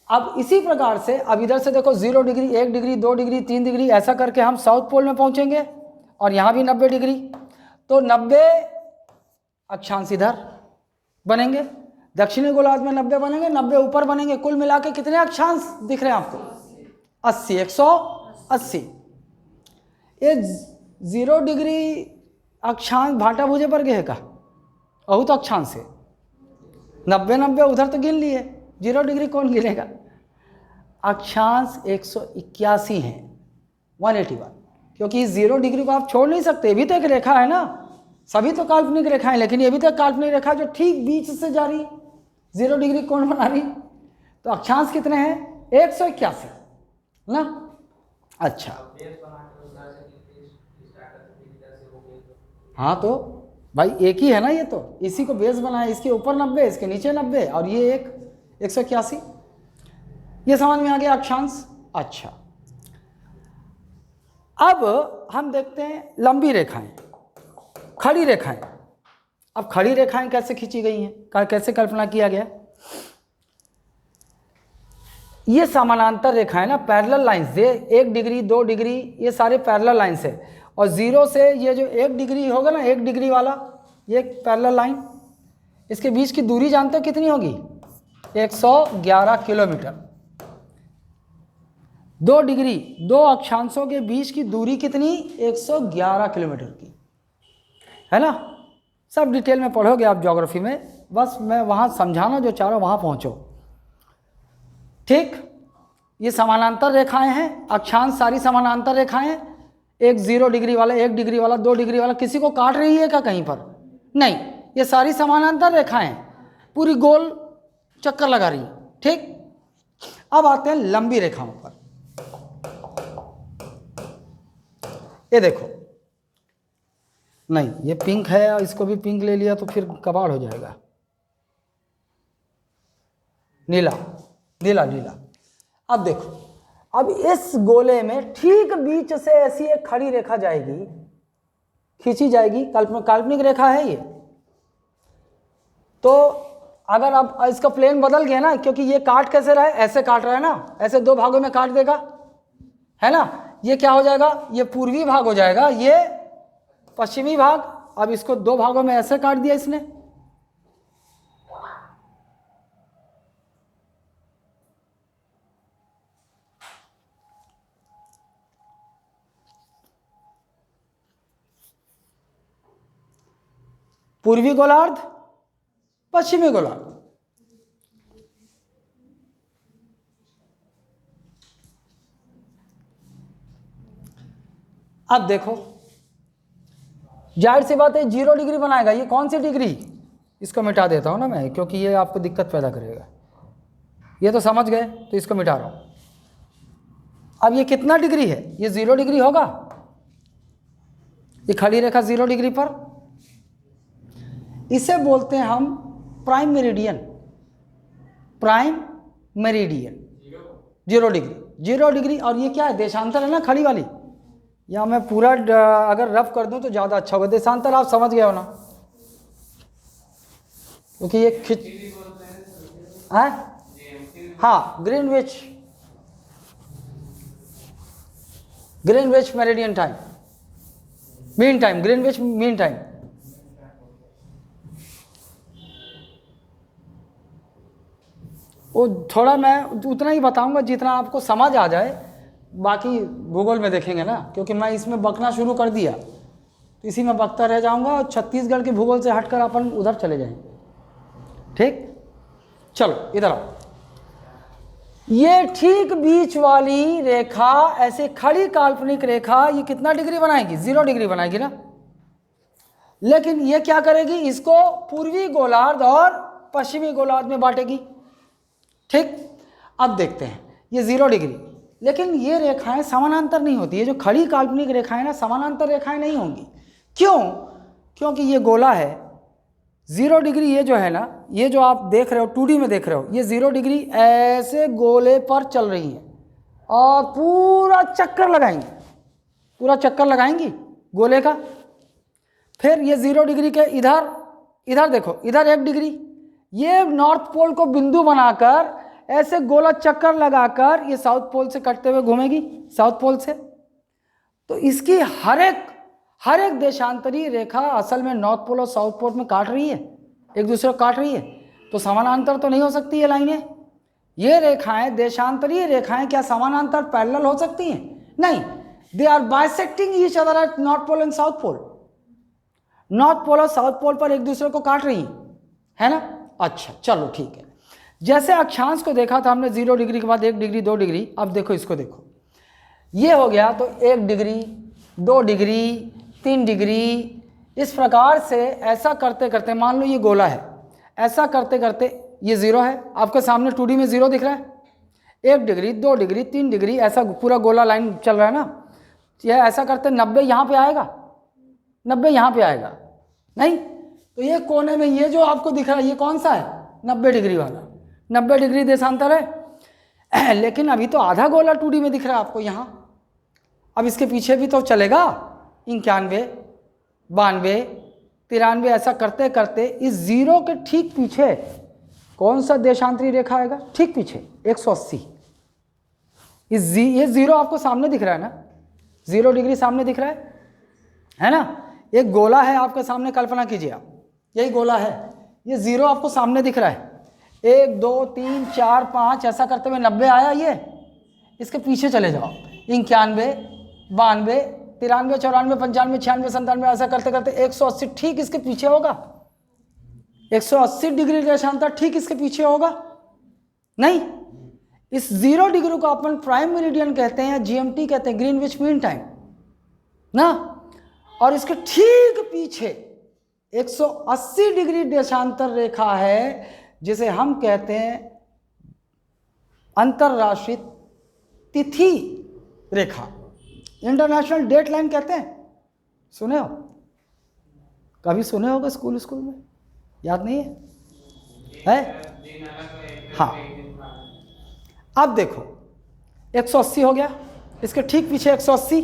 अब इसी प्रकार से अब इधर से देखो 0 डिग्री, 1 डिग्री, 2 डिग्री, 3 डिग्री, ऐसा करके हम साउथ पोल में पहुंचेंगे, और यहाँ भी 90 डिग्री। तो 90 अक्षांश इधर बनेंगे, दक्षिणी गोलार्ध में 90 बनेंगे, 90 ऊपर बनेंगे। कुल मिला के कितने अक्षांश दिख रहे हैं आपको? 80, 180। ये 0 डिग्री अक्षांश भाटा भुजे पर गए का बहुत अक्षांश है। 90 उधर तो गिन लिए, 0 डिग्री कौन गिनेगा? अक्षांश 181 हैं, 181, क्योंकि 0 डिग्री को आप छोड़ नहीं सकते, ये भी तो एक रेखा है ना। सभी तो काल्पनिक रेखाएं, लेकिन ये भी तो काल्पनिक रेखा जो ठीक बीच से जा रही, 0 डिग्री कौन बना रही? तो अक्षांश कितने हैं? 181 ना। अच्छा, हाँ, तो भाई एक ही है ना, ये तो इसी को बेस बनाया, इसके ऊपर 90, इसके नीचे 90, और ये 181। ये समझ में आ गया अक्षांश। अच्छा, अब हम देखते हैं लंबी रेखाएं, खड़ी रेखाएं। अब खड़ी रेखाएं कैसे खींची गई हैं, कैसे कल्पना किया गया? ये समानांतर रेखाएं ना, पैरेलल लाइंस, ये 1 डिग्री, 2 डिग्री, ये सारे पैरेलल लाइंस है। और 0 से ये जो 1 डिग्री होगा ना, 1 डिग्री वाला, ये एक पैरेलल लाइन, इसके बीच की दूरी जानते हो कितनी होगी? 111 किलोमीटर। 2 डिग्री, 2 अक्षांशों के बीच की दूरी कितनी? 111 किलोमीटर की, है ना। सब डिटेल में पढ़ोगे आप ज्योग्राफी में, बस मैं वहाँ समझाना जो चाह रहा हूँ वहाँ पहुँचो। ठीक, ये समानांतर रेखाएं हैं, अक्षांश सारी समानांतर रेखाएं हैं। एक 0 डिग्री वाला, 1 डिग्री वाला, 2 डिग्री वाला, किसी को काट रही है क्या कहीं पर? नहीं, ये सारी समानांतर रेखाएं पूरी गोल चक्कर लगा रही। ठीक, अब आते हैं लंबी रेखाओं पर। ये देखो, नहीं ये पिंक है, इसको भी पिंक ले लिया तो फिर कबाड़ हो जाएगा। नीला, नीला नीला। अब देखो, अब इस गोले में ठीक बीच से ऐसी एक खड़ी रेखा जाएगी, खींची जाएगी, काल्पनिक रेखा है ये। तो अगर अब इसका प्लेन बदल गया ना, क्योंकि ये काट कैसे रहा है, ऐसे काट रहा है ना, ऐसे दो भागों में काट देगा, है ना। ये क्या हो जाएगा, ये पूर्वी भाग हो जाएगा, ये पश्चिमी भाग। अब इसको दो भागों में ऐसे काट दिया इसने। पूर्वी गोलार्ध, पश्चिमी गोलार्ध। अब देखो, जाहिर सी बात है 0 डिग्री बनाएगा। ये कौन सी डिग्री, इसको मिटा देता हूं ना मैं, क्योंकि ये आपको दिक्कत पैदा करेगा। ये तो समझ गए, तो इसको मिटा रहा हूं। अब ये कितना डिग्री है, ये 0 डिग्री होगा। ये खड़ी रेखा 0 डिग्री पर, इसे बोलते हैं हम prime meridian. Prime meridian 0 degree, 0 degree. और ये क्या है, देशांतर है ना खड़ी वाली। या मैं पूरा अगर रफ कर दूं तो ज़्यादा अच्छा होगा। देशांतर आप समझ गए हो ना, क्योंकि ये खिंच है। हाँ, Greenwich meridian time, mean time, Greenwich mean time. वो थोड़ा मैं उतना ही बताऊंगा जितना आपको समझ आ जाए, बाकी भूगोल में देखेंगे ना, क्योंकि मैं इसमें बकना शुरू कर दिया तो इसी में बकता रह जाऊंगा और छत्तीसगढ़ के भूगोल से हटकर अपन उधर चले जाएंगे। ठीक, चलो इधर आओ। ये ठीक बीच वाली रेखा, ऐसे खड़ी काल्पनिक रेखा, ये कितना डिग्री बनाएगी, 0 डिग्री बनाएगी ना। लेकिन ये क्या करेगी, इसको पूर्वी गोलार्ध और पश्चिमी गोलार्ध में बांटेगी। ठीक, अब देखते हैं ये 0 डिग्री। लेकिन ये रेखाएं समानांतर नहीं होती। ये जो खड़ी काल्पनिक रेखाएं ना, समानांतर रेखाएं नहीं होंगी। क्यों, क्योंकि ये गोला है 0 डिग्री। ये जो है ना, ये जो आप देख रहे हो 2D में देख रहे हो, ये 0 डिग्री ऐसे गोले पर चल रही है और पूरा चक्कर लगाएंगी, पूरा चक्कर लगाएंगी गोले का। फिर ये 0 डिग्री के इधर, इधर देखो, इधर 1 डिग्री, ये नॉर्थ पोल को बिंदु बनाकर ऐसे गोला चक्कर लगाकर ये साउथ पोल से कटते हुए घूमेगी, साउथ पोल से। तो इसकी हर एक देशांतरी रेखा असल में नॉर्थ पोल और साउथ पोल में काट रही है, एक दूसरे को काट रही है। तो समानांतर तो नहीं हो सकती ये लाइनें। ये रेखाएं, देशांतरीय रेखाएं क्या समानांतर पैरेलल हो सकती हैं? नहीं, they are bisecting each other at north pole and south pole. North pole और साउथ पोल पर एक दूसरे को काट रही है ना। अच्छा चलो ठीक है। जैसे अक्षांश को देखा था हमने 0 डिग्री के बाद 1 डिग्री 2 डिग्री। अब देखो इसको, देखो ये हो गया तो 1 डिग्री 2 डिग्री 3 डिग्री, इस प्रकार से ऐसा करते करते, मान लो ये गोला है, ऐसा करते करते ये 0 है आपके सामने 2D में 0 दिख रहा है। 1 डिग्री 2 डिग्री 3 डिग्री ऐसा पूरा गोला लाइन चल रहा है ना। यह ऐसा करते 90 यहाँ पे आएगा, 90 यहाँ पे आएगा नहीं। तो ये कोने में ये जो आपको दिख रहा है ये कौन सा है, 90 डिग्री वाला, 90 डिग्री देशांतर है। लेकिन अभी तो आधा गोला 2D में दिख रहा है आपको यहाँ। अब इसके पीछे भी तो चलेगा 91 92 93, ऐसा करते करते इस 0 के ठीक पीछे कौन सा देशांतरी रेखा आएगा, ठीक पीछे 180। ये 0 आपको सामने दिख रहा है ना, 0 डिग्री सामने दिख रहा है ना। एक गोला है आपके सामने, कल्पना कीजिए आप, यही गोला है, ये 0 आपको सामने दिख रहा है। 1 2 3 4 5 ऐसा करते हुए 90 आया ये। इसके पीछे चले जाओ 91 92 93 94 95 96 97, ऐसा करते करते 180 ठीक इसके पीछे होगा। 180 डिग्री देशांतर ठीक इसके पीछे होगा नहीं। इस 0 डिग्री को अपन प्राइम मेरिडियन कहते हैं, GMT कहते हैं, ग्रीनविच मीन टाइम ना। और इसके ठीक पीछे 180 डिग्री देशांतर रेखा है जिसे हम कहते हैं अंतरराष्ट्रीय तिथि रेखा, इंटरनेशनल डेट लाइन कहते हैं। सुने हो, कभी सुने होगा स्कूल में, याद नहीं है? हाँ, अब देखो 180 हो गया, इसके ठीक पीछे 180,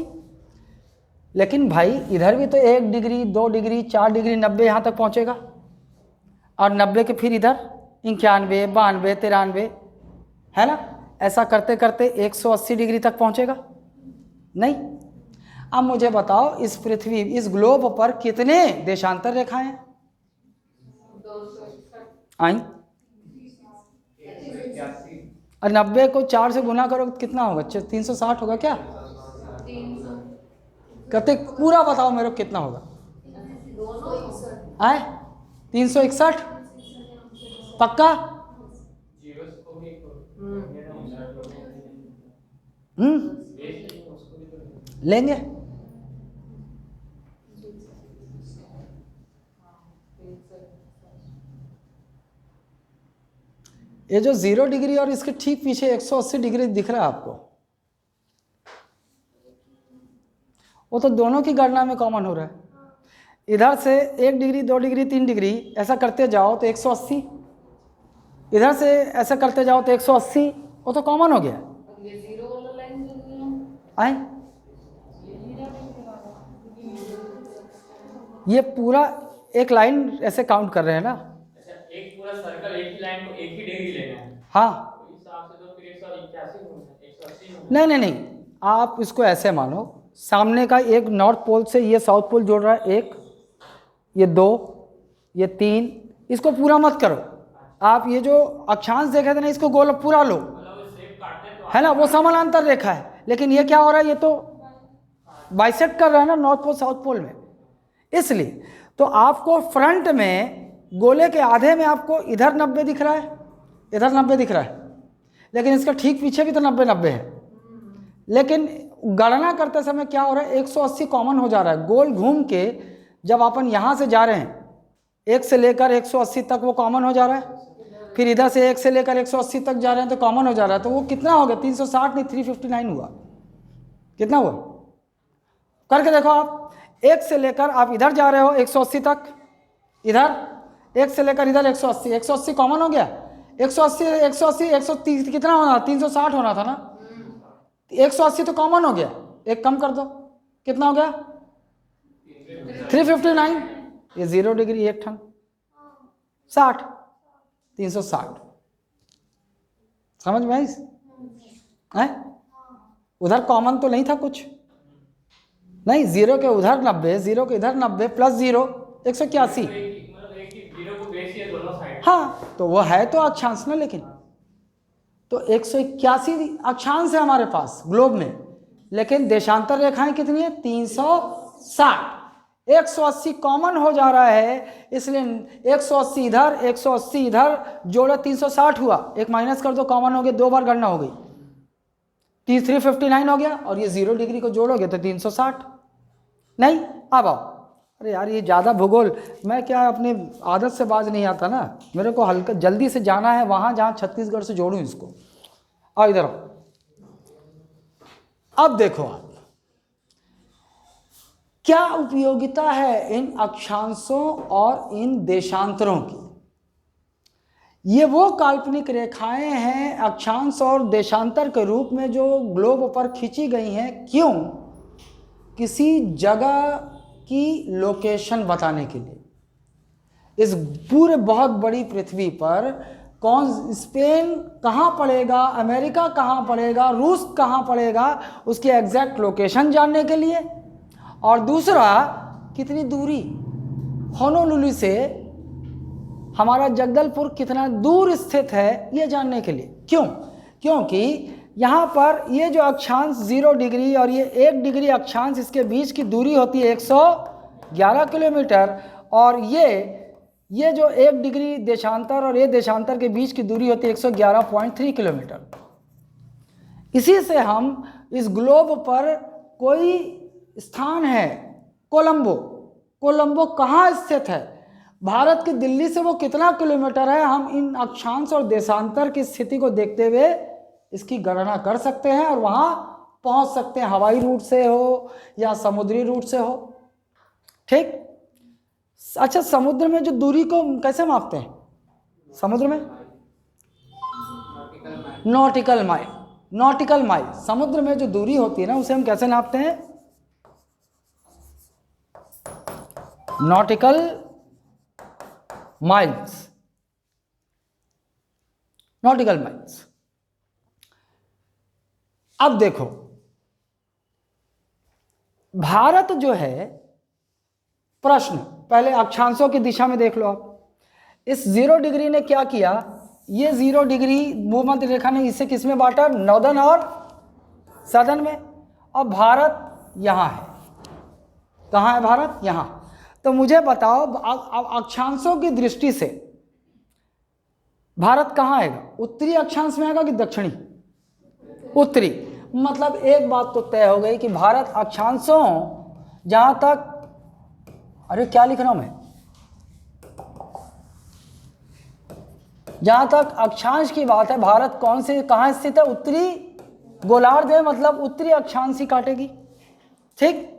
लेकिन भाई इधर भी तो 1 डिग्री 2 डिग्री 4 डिग्री 90 यहाँ तक पहुँचेगा, और 90 के फिर इधर 91 92 93, है ना। ऐसा करते करते 180 डिग्री तक पहुँचेगा नहीं। अब मुझे बताओ इस पृथ्वी, इस ग्लोब पर कितने देशांतर रेखाएं हैं? 261 आई, और 90 को 4 से गुना करो तो कितना होगा? 360 होगा क्या? 300 कहते पूरा बताओ मेरे को कितना होगा? आए 361 पक्का? लेंगे। ये जो 0 डिग्री और इसके ठीक पीछे 180 डिग्री दिख रहा है आपको, वो तो दोनों की गणना में कॉमन हो रहा है। इधर से 1 डिग्री 2 डिग्री 3 डिग्री ऐसा करते जाओ तो 180, इधर से ऐसा करते जाओ तो 180, वो तो कॉमन हो गया। ये जीरो वाला लाइन जो है आए ये पूरा एक लाइन ऐसे काउंट कर रहे हैं ना। अच्छा, एक पूरा सर्कल एक ही लाइन को एक ही डिग्री लेना है, हाँ, तो इस हिसाब से तो फिर 181 होना है, 180 होना है। नहीं नहीं नहीं, आप इसको ऐसे मानो, सामने का एक नॉर्थ पोल से ये साउथ पोल जोड़ रहा है, 1 ये 2 ये 3, इसको पूरा मत करो आप। ये जो अक्षांश देखे थे ना, इसको गोल पूरा लो, मतलब शेप काटते हैं तो है ना, वो समानांतर रेखा है। लेकिन ये क्या हो रहा है, ये तो बाइसेक्ट कर रहा है ना नॉर्थ पोल साउथ पोल में, इसलिए तो आपको फ्रंट में गोले के आधे में आपको इधर 90 दिख रहा है, इधर 90 दिख रहा है, लेकिन इसका ठीक पीछे भी तो 90 90 है। लेकिन गणना करते समय क्या हो रहा है, 180 कॉमन हो जा रहा है। गोल घूम के जब अपन यहाँ से जा रहे हैं 1 से लेकर 180 तक वो कॉमन हो जा रहा है, फिर इधर से 1 से लेकर 180 तक जा रहे हैं तो कॉमन हो जा रहा है। तो वो कितना हो गया? 360 नहीं 359 हुआ। कितना हुआ करके देखो आप। 1 से लेकर आप इधर जा रहे हो 180 तक, इधर 1 से लेकर इधर 180, 180 कॉमन हो गया। 180 180 130 कितना होना? 360 होना था ना। 180 तो कॉमन हो गया, एक कम कर दो, कितना हो गया? 359। ये 0 डिग्री एक ठन 60, 360। समझ में आई? हैं? उधर कॉमन तो नहीं था कुछ नहीं, 0 के उधर 90, 0 के इधर 90 प्लस 0 181। मतलब एक ही जीरो को बेस है दोनों साइड। हाँ, तो वो है तो अक्षांश ना, लेकिन तो 181 अक्षांश है हमारे पास ग्लोब में, लेकिन देशांतर रेखाएं कितनी है? 360। 180 कॉमन हो जा रहा है, इसलिए 180 इधर 180 इधर जोड़े 360 हुआ, एक माइनस कर दो, कॉमन हो गया, 2 बार गणना हो गई, 359 हो गया। और ये 0 डिग्री को जोड़ोगे तो 360 नहीं। अब आओ, अरे यार ये ज़्यादा भूगोल, मैं क्या अपनी आदत से बाज नहीं आता ना, मेरे को हल्का जल्दी से जाना है वहाँ जहाँ छत्तीसगढ़ से जोड़ूं इसको। आओ इधर आओ। अब देखो आप, क्या उपयोगिता है इन अक्षांशों और इन देशांतरों की। ये वो काल्पनिक रेखाएं हैं अक्षांश और देशांतर के रूप में जो ग्लोब पर खींची गई हैं। क्यों? किसी जगह की लोकेशन बताने के लिए। इस पूरे बहुत बड़ी पृथ्वी पर कौन, स्पेन कहाँ पड़ेगा, अमेरिका कहाँ पड़ेगा, रूस कहाँ पड़ेगा, उसकी एग्जैक्ट लोकेशन जानने के लिए। और दूसरा, कितनी दूरी होनोलुलु से हमारा जगदलपुर कितना दूर स्थित है, ये जानने के लिए। क्यों? क्योंकि यहाँ पर ये जो अक्षांश 0 डिग्री और ये 1 डिग्री अक्षांश, इसके बीच की दूरी होती है 111 किलोमीटर, और ये जो 1 डिग्री देशांतर और ये देशांतर के बीच की दूरी होती है 111.3 किलोमीटर। इसी से हम इस ग्लोब पर कोई स्थान है, कोलंबो। कोलंबो कहाँ स्थित है? भारत की दिल्ली से वो कितना किलोमीटर है? हम इन अक्षांश और देशांतर की स्थिति को देखते हुए इसकी गणना कर सकते हैं और वहाँ पहुँच सकते हैं, हवाई रूट से हो या समुद्री रूट से हो। ठीक। अच्छा, समुद्र में जो दूरी को कैसे मापते हैं? समुद्र में नॉटिकल माइल। नॉटिकल माइल, समुद्र में जो दूरी होती है ना उसे हम कैसे नापते हैं? Nautical miles. Nautical miles. अब देखो, भारत जो है, प्रश्न पहले अक्षांशों की दिशा में देख लो आप। इस 0 डिग्री ने क्या किया? ये 0 डिग्री भूमध्य रेखा ने इसे किस में बांटा? नॉर्दर्न और सदर्न में। और भारत यहाँ है। कहाँ है भारत? यहाँ। तो मुझे बताओ, अक्षांशों की दृष्टि से भारत कहाँ आएगा? उत्तरी अक्षांश में आएगा कि दक्षिणी? उत्तरी। मतलब एक बात तो तय हो गई कि भारत अक्षांशों, जहां तक, अरे क्या लिख रहा हूं मैं, जहां तक अक्षांश की बात है, भारत कौन से, कहां स्थित है? उत्तरी गोलार्ध में, मतलब उत्तरी अक्षांश ही काटेगी। ठीक,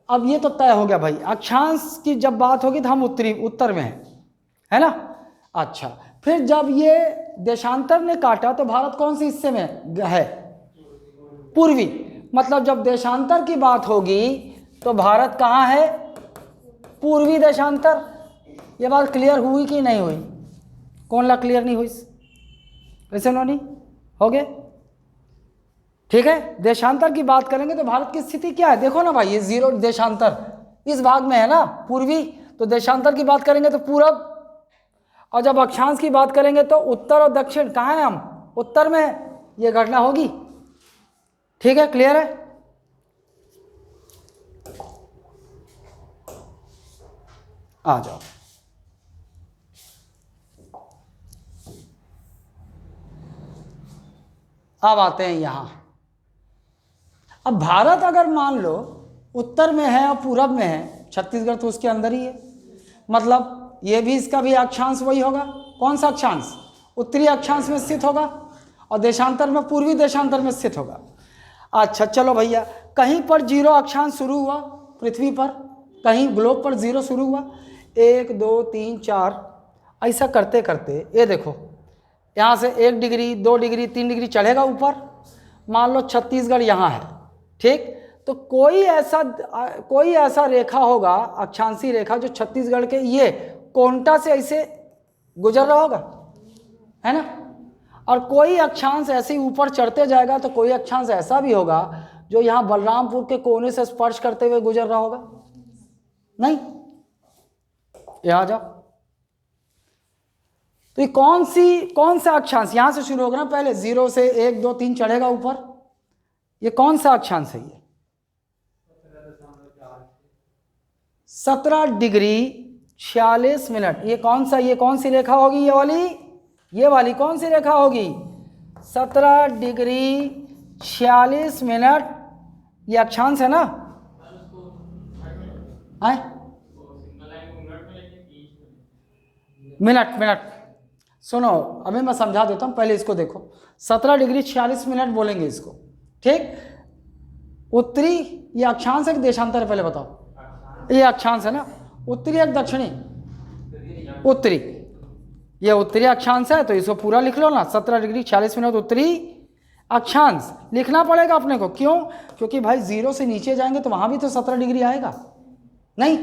अब ये तो तय हो गया भाई, अक्षांश की जब बात होगी तो हम उत्तर में हैं, है ना? अच्छा, फिर जब ये देशांतर ने काटा तो भारत कौन से हिस्से में है? पूर्वी। मतलब जब देशांतर की बात होगी तो भारत कहाँ है? पूर्वी देशांतर। ये बात क्लियर हुई कि नहीं हुई? कौन ला क्लियर नहीं हुई? वैसे नहीं हो गए? ठीक है, देशांतर की बात करेंगे तो भारत की स्थिति क्या है? देखो ना भाई, ये 0 देशांतर इस भाग में है ना, पूर्वी। तो देशांतर की बात करेंगे तो पूरब, और जब अक्षांश की बात करेंगे तो उत्तर और दक्षिण। कहाँ है हम? उत्तर में है। ये घटना होगी। ठीक है, क्लियर है? आ जाओ। अब आते हैं यहां। अब भारत अगर मान लो उत्तर में है और पूरब में है, छत्तीसगढ़ तो उसके अंदर ही है, मतलब ये भी, इसका भी अक्षांश वही होगा। कौन सा अक्षांश? उत्तरी अक्षांश में स्थित होगा, और देशांतर में पूर्वी देशांतर में स्थित होगा। अच्छा चलो भैया, कहीं पर 0 अक्षांश शुरू हुआ पृथ्वी पर, कहीं ग्लोब पर 0 शुरू हुआ, 1 2 3 4, ऐसा करते करते ये देखो, यहाँ से 1 डिग्री 2 डिग्री 3 डिग्री चढ़ेगा ऊपर। मान लो छत्तीसगढ़ यहाँ है, ठीक? तो कोई ऐसा रेखा होगा, अक्षांशी रेखा, जो छत्तीसगढ़ के ये कोंटा से ऐसे गुजर रहा होगा, है ना? और कोई अक्षांश ऐसे ही ऊपर चढ़ते जाएगा, तो कोई अक्षांश ऐसा भी होगा जो यहाँ बलरामपुर के कोने से स्पर्श करते हुए गुजर रहा होगा। नहीं, यहाँ जाओ। तो ये कौन सा अक्षांश यहाँ से शुरू होगा ना? पहले 0 से 1 2 3 चढ़ेगा ऊपर। ये कौन सा अक्षांश है? ये 17 डिग्री 46 मिनट। ये कौन सी रेखा होगी? ये वाली कौन सी रेखा होगी? 17 डिग्री 46 मिनट। ये अक्षांश है ना? मिनट सुनो, अभी मैं समझा देता हूँ, पहले इसको देखो। 17 डिग्री 46 मिनट बोलेंगे इसको, ठीक? उत्तरी, ये अक्षांश है कि देशांतर है? पहले बताओ। ये अक्षांश है ना? उत्तरी या दक्षिणी? उत्तरी। ये उत्तरी अक्षांश है, तो इसको पूरा लिख लो ना, 17 डिग्री 46 मिनट उत्तरी अक्षांश लिखना पड़ेगा अपने को। क्यों? क्योंकि भाई 0 से नीचे जाएंगे तो वहां भी तो 17 डिग्री आएगा। नहीं,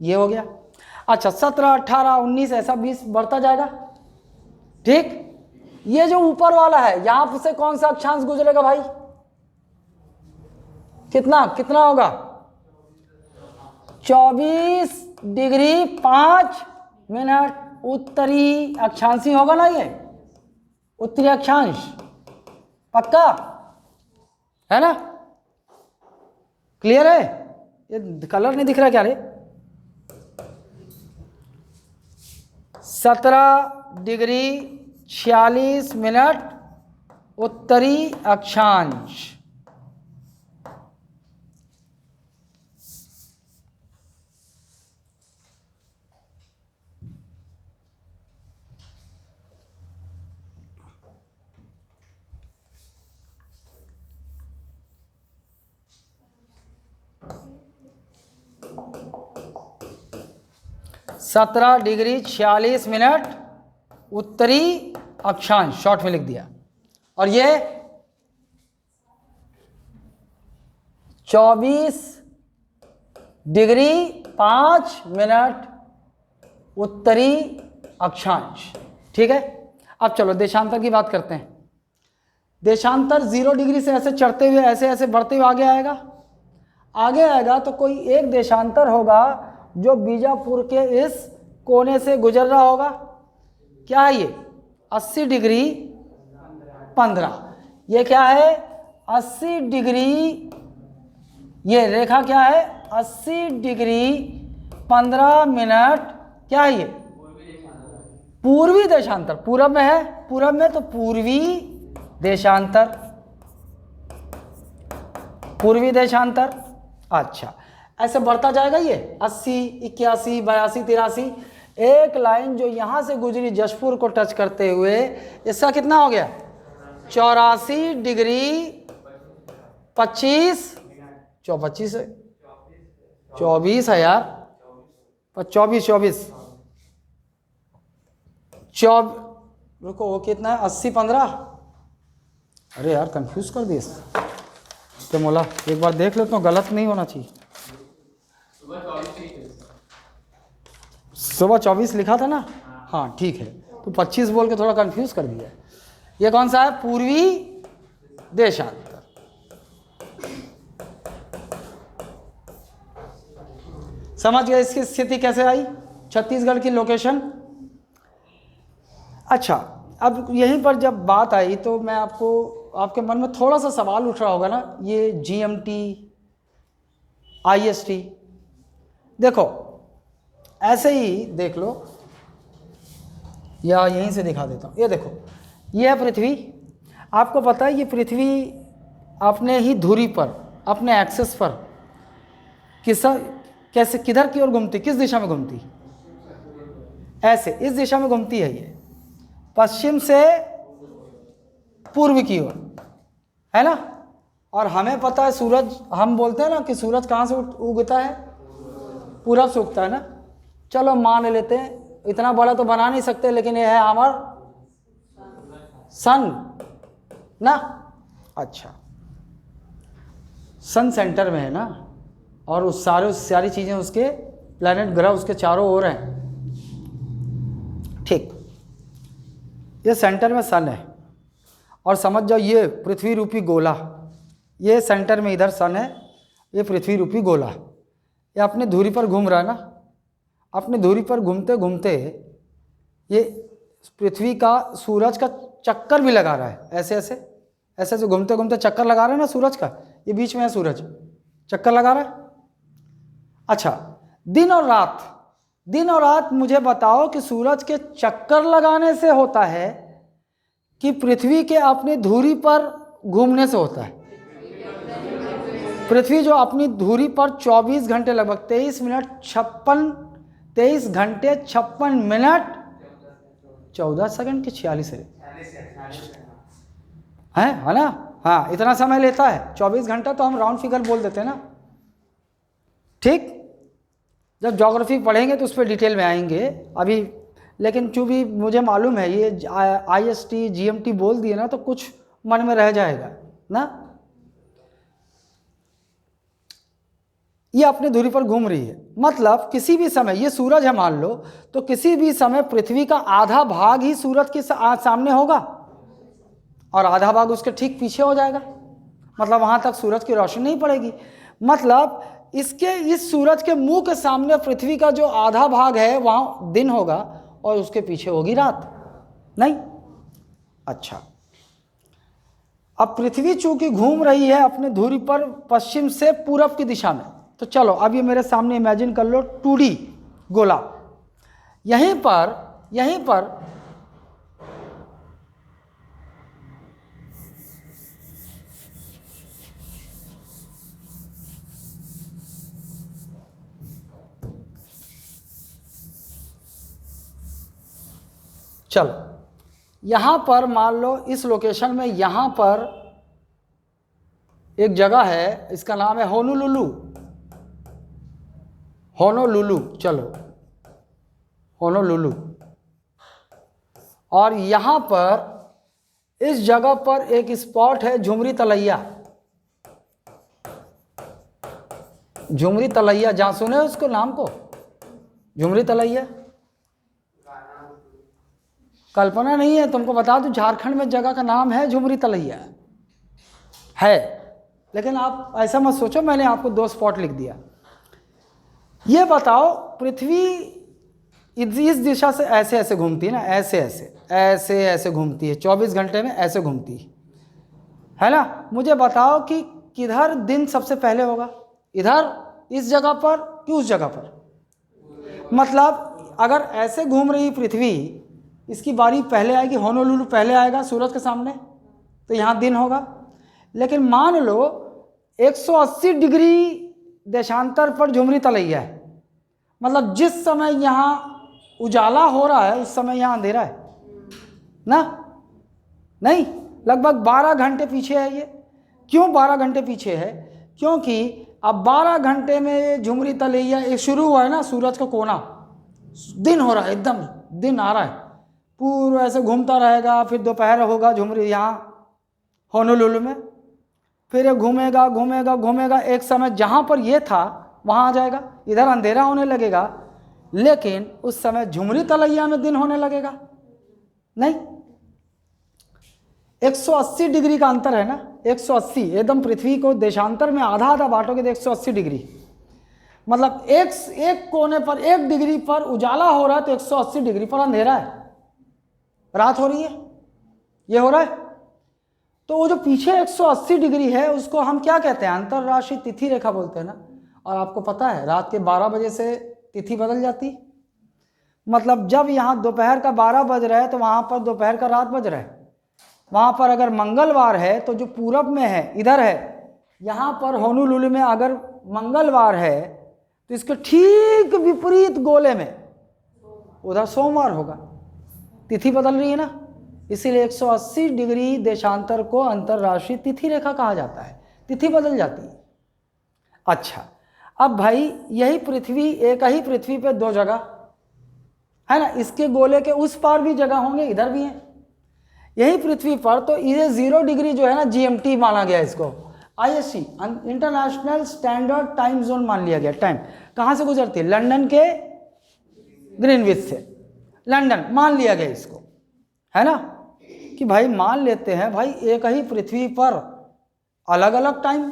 ये हो गया। अच्छा, 17 18 19 ऐसा 20 बढ़ता जाएगा, ठीक? ये जो ऊपर वाला है, यहां से कौन सा अक्षांश गुजरेगा भाई? कितना होगा? 24 डिग्री 5 मिनट उत्तरी अक्षांशी होगा ना? ये उत्तरी अक्षांश पक्का है ना? क्लियर है? ये कलर नहीं दिख रहा क्या रे? 17 डिग्री 46 मिनट उत्तरी अक्षांश। सत्रह डिग्री 46 मिनट उत्तरी अक्षांश, शॉर्ट में लिख दिया। और ये 24 डिग्री 5 मिनट उत्तरी अक्षांश। ठीक है, अब चलो देशांतर की बात करते हैं। देशांतर 0 डिग्री से ऐसे चढ़ते हुए ऐसे ऐसे बढ़ते हुए आगे आएगा तो कोई एक देशांतर होगा जो बीजापुर के इस कोने से गुजर रहा होगा। क्या है ये? 80 डिग्री 15। ये क्या है? 80 डिग्री, ये रेखा क्या है? 80 डिग्री 15 मिनट। क्या है ये? पूर्वी देशांतर। पूरब में है, पूरब में तो पूर्वी देशांतर, पूर्वी देशांतर। अच्छा, ऐसे बढ़ता जाएगा ये 80, 81, 82, 83। एक लाइन जो यहां से गुजरी जशपुर को टच करते हुए, इसका कितना हो गया? 84 डिग्री 25, 25 है, 24 है यार, 24 रुको, वो कितना है? 80 15। अरे यार कंफ्यूज कर दिए तो मोला, एक बार देख लेता हूँ, गलत नहीं होना चाहिए। सुबह 24 लिखा था ना? हाँ ठीक है, तो 25 बोल के थोड़ा कंफ्यूज कर दिया। ये कौन सा है? पूर्वी देशांतर। समझ गए इसकी स्थिति कैसे आई? छत्तीसगढ़ की लोकेशन। अच्छा, अब यहीं पर जब बात आई तो मैं आपको, आपके मन में थोड़ा सा सवाल उठ रहा होगा ना, ये जीएमटी, आईएसटी। देखो ऐसे ही देख लो, या यहीं से दिखा देता हूँ। ये देखो, ये है पृथ्वी। आपको पता है ये पृथ्वी अपने ही धुरी पर, अपने एक्सेस पर कैसे, किधर की ओर घूमती, किस दिशा में घूमती? ऐसे, इस दिशा में घूमती है ये, पश्चिम से पूर्व की ओर, है ना। और हमें पता है सूरज, हम बोलते हैं ना कि सूरज कहाँ से उगता है? पूरब से उगता है ना। चलो मान लेते हैं, इतना बड़ा तो बना नहीं सकते, लेकिन ये है हमारा सन ना। अच्छा, सन सेंटर में है ना, और उस सारी चीज़ें उसके प्लैनेट, ग्रह उसके चारों ओर हैं। ठीक, ये सेंटर में सन है, और समझ जाओ ये पृथ्वी रूपी गोला, ये सेंटर में इधर सन है, ये पृथ्वी रूपी गोला, ये अपने धुरी पर घूम रहा है ना। अपने धुरी पर घूमते घूमते ये पृथ्वी का, सूरज का चक्कर भी लगा रहा है। ऐसे ऐसे ऐसे ऐसे घूमते घूमते चक्कर लगा रहा है ना सूरज का, ये बीच में है सूरज, चक्कर लगा रहा है। अच्छा, दिन और रात मुझे बताओ कि सूरज के चक्कर लगाने से होता है कि पृथ्वी के अपनी धुरी पर घूमने से होता है? पृथ्वी जो अपनी धुरी पर 24 घंटे, लगभग 23 घंटे 56 मिनट 14 सेकंड की 46 है ना। हाँ, इतना समय लेता है। 24 घंटा तो हम राउंड फिगर बोल देते हैं ना। ठीक, जब ज्योग्राफी पढ़ेंगे तो उस पर डिटेल में आएंगे अभी, लेकिन चूँकि मुझे मालूम है ये आईएसटी जीएमटी बोल दिए ना, तो कुछ मन में रह जाएगा ना। ये अपनी धुरी पर घूम रही है, मतलब किसी भी समय, ये सूरज है मान लो, तो किसी भी समय पृथ्वी का आधा भाग ही सूरज के सामने होगा और आधा भाग उसके ठीक पीछे हो जाएगा, मतलब वहाँ तक सूरज की रोशनी नहीं पड़ेगी। मतलब इस सूरज के मुंह के सामने पृथ्वी का जो आधा भाग है वहाँ दिन होगा और उसके पीछे होगी रात, नहीं? अच्छा, अब पृथ्वी चूंकि घूम रही है अपने धुरी पर पश्चिम से पूरब की दिशा में, तो चलो अब ये मेरे सामने इमेजिन कर लो 2D गोला। यहीं पर चलो, यहाँ पर मान लो इस लोकेशन में, यहाँ पर एक जगह है, इसका नाम है होनोलुलु। चलो होनोलुलु, और यहाँ पर इस जगह पर एक स्पॉट है झुमरी तलैया। झुमरी तलैया, जहाँ सुने उसको नाम को, झुमरी तलैया। कल्पना नहीं है, तुमको बता दूं झारखंड में जगह का नाम है झुमरी तलैया है, लेकिन आप ऐसा मत सोचो मैंने आपको 2 स्पॉट लिख दिया। ये बताओ पृथ्वी इस दिशा से ऐसे ऐसे घूमती है ना, ऐसे ऐसे ऐसे ऐसे घूमती है, 24 घंटे में ऐसे घूमती है ना। मुझे बताओ कि किधर दिन सबसे पहले होगा, इधर इस जगह पर कि उस जगह पर। मतलब अगर ऐसे घूम रही पृथ्वी, इसकी बारी पहले आएगी, होनोलुलु पहले आएगा सूरज के सामने, तो यहाँ दिन होगा। लेकिन मान लो 180 डिग्री देशांतर पर झुमरी तलैया है, मतलब जिस समय यहाँ उजाला हो रहा है उस समय यहाँ अंधेरा है ना, नहीं, लगभग 12 घंटे पीछे है ये। क्यों 12 घंटे पीछे है? क्योंकि अब 12 घंटे में झुमरी तलैया एक शुरू हुआ है ना, सूरज का कोना, दिन हो रहा है, एकदम दिन आ रहा है, पूरा ऐसे घूमता रहेगा, फिर दोपहर होगा झुमरी यहाँ होनोलुलु में, फिर ये घूमेगा घूमेगा घूमेगा, एक समय जहाँ पर ये था वहाँ आ जाएगा, इधर अंधेरा होने लगेगा, लेकिन उस समय झुमरी तलैया में दिन होने लगेगा नहीं। 180 डिग्री का अंतर है ना, 180, एकदम पृथ्वी को देशांतर में आधा आधा बांटोगे तो 180 डिग्री, मतलब एक कोने पर 1 डिग्री पर उजाला हो रहा है तो 180 डिग्री पर अंधेरा है, रात हो रही है, ये हो रहा है। तो वो जो पीछे 180 डिग्री है उसको हम क्या कहते हैं? अंतरराष्ट्रीय तिथि रेखा बोलते हैं ना। और आपको पता है रात के 12 बजे से तिथि बदल जाती, मतलब जब यहाँ दोपहर का 12 बज रहा है तो वहाँ पर दोपहर का रात बज रहा है। वहाँ पर अगर मंगलवार है तो जो पूरब में है इधर है, यहाँ पर होनोलुलु में अगर मंगलवार है तो इसके ठीक विपरीत गोले में उधर सोमवार होगा, तिथि बदल रही है ना, इसीलिए 180 डिग्री देशांतर को अंतरराष्ट्रीय तिथि रेखा कहा जाता है, तिथि बदल जाती है। अच्छा, अब भाई यही पृथ्वी, एक ही पृथ्वी पे 2 जगह है ना, इसके गोले के उस पार भी जगह होंगे, इधर भी है यही पृथ्वी पर, तो ये 0 डिग्री जो है ना GMT माना गया, इसको IST international standard time zone मान लिया गया। टाइम कहाँ से गुजरती है? लंदन के ग्रीनविच से, लंदन मान लिया गया इसको, है ना, कि भाई मान लेते हैं भाई एक ही पृथ्वी पर अलग अलग टाइम,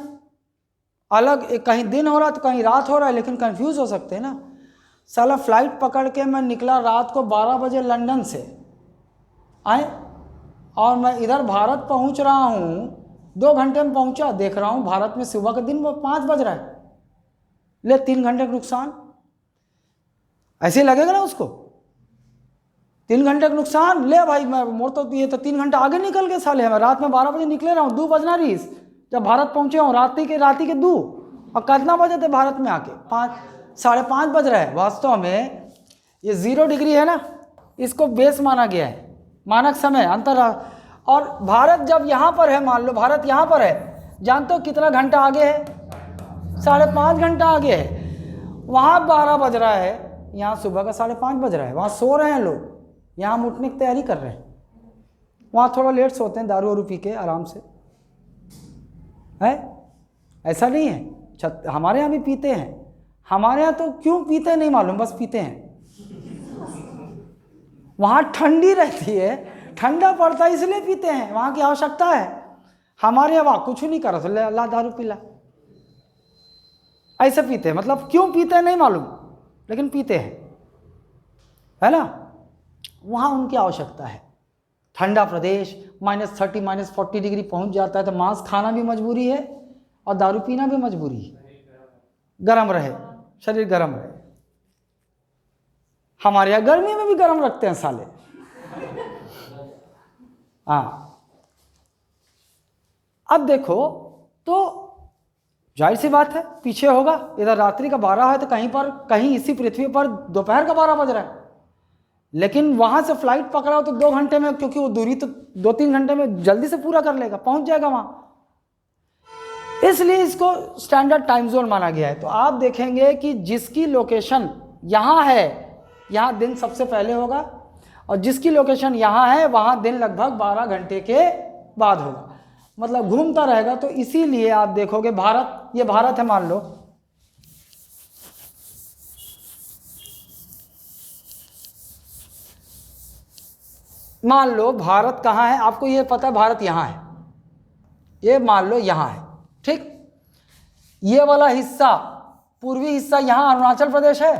अलग, कहीं दिन हो रहा है तो कहीं रात हो रहा है, लेकिन कंफ्यूज हो सकते हैं ना। साला फ्लाइट पकड़ के मैं निकला रात को 12 बजे लंदन से आए, और मैं इधर भारत पहुंच रहा हूं 2 घंटे में पहुंचा, देख रहा हूं भारत में सुबह का दिन वो 5 बज रहा है, ले 3 घंटे का नुकसान, ऐसे लगेगा ना उसको, 3 घंटे का नुकसान, ले भाई मैं मोड़ तो ये तो 3 घंटे आगे निकल गए साले, मैं रात में 12 बजे निकले रहा हूँ, 2 बजना रही जब भारत पहुंचे हूँ, राती के 2, और कितना बजे थे भारत में आके? 5:30 बज रहा है। वास्तव में ये 0 डिग्री है ना, इसको बेस माना गया है, मानक समय अंतरराष्ट्रीय। और भारत जब यहाँ पर है, मान लो भारत यहाँ पर है, जानते हो कितना घंटा आगे है? 5.5 घंटा आगे है। वहाँ 12 बज रहा है, यहाँ सुबह का 5:30 बज रहा है, वहाँ सो रहे हैं लोग, यहाँ हम उठने की तैयारी कर रहे हैं, वहाँ थोड़ा लेट सोते हैं, दारू वारू पी के आराम से, है ऐसा नहीं है। हमारे यहाँ भी पीते हैं, हमारे यहाँ तो क्यों पीते नहीं मालूम, बस पीते हैं। वहाँ ठंडी रहती है, ठंडा पड़ता है इसलिए पीते हैं, वहाँ की आवश्यकता है। हमारे यहाँ वहाँ कुछ नहीं कर रहा, अल्लाह दारू पिला, ऐसे पीते हैं, मतलब क्यों पीते हैं नहीं मालूम, लेकिन पीते हैं, है ना। वहाँ उनकी आवश्यकता है, ठंडा प्रदेश, -30 -40 डिग्री पहुँच जाता है तो मांस खाना भी मजबूरी है और दारू पीना भी मजबूरी है, गर्म रहे, शरीर गर्म रहे। हमारे यहाँ गर्मी में भी गर्म रखते हैं साले, हाँ। अब देखो तो जाहिर सी बात है पीछे होगा, इधर रात्रि का 12 है तो कहीं इसी पृथ्वी पर दोपहर का 12 बज रहा है, लेकिन वहां से फ्लाइट पकड़ा हो तो 2 घंटे में, क्योंकि वो दूरी तो 2-3 घंटे में जल्दी से पूरा कर लेगा, पहुंच जाएगा वहां, इसलिए इसको स्टैंडर्ड टाइम जोन माना गया है। तो आप देखेंगे कि जिसकी लोकेशन यहाँ है, यहाँ दिन सबसे पहले होगा, और जिसकी लोकेशन यहाँ है वहाँ दिन लगभग 12 घंटे के बाद होगा, मतलब घूमता रहेगा। तो इसीलिए आप देखोगे भारत, ये भारत है मान लो, मान लो भारत कहाँ है, आपको ये पता है भारत यहाँ है, ये मान लो यहाँ है, ठीक। ये वाला हिस्सा, पूर्वी हिस्सा यहाँ अरुणाचल प्रदेश है,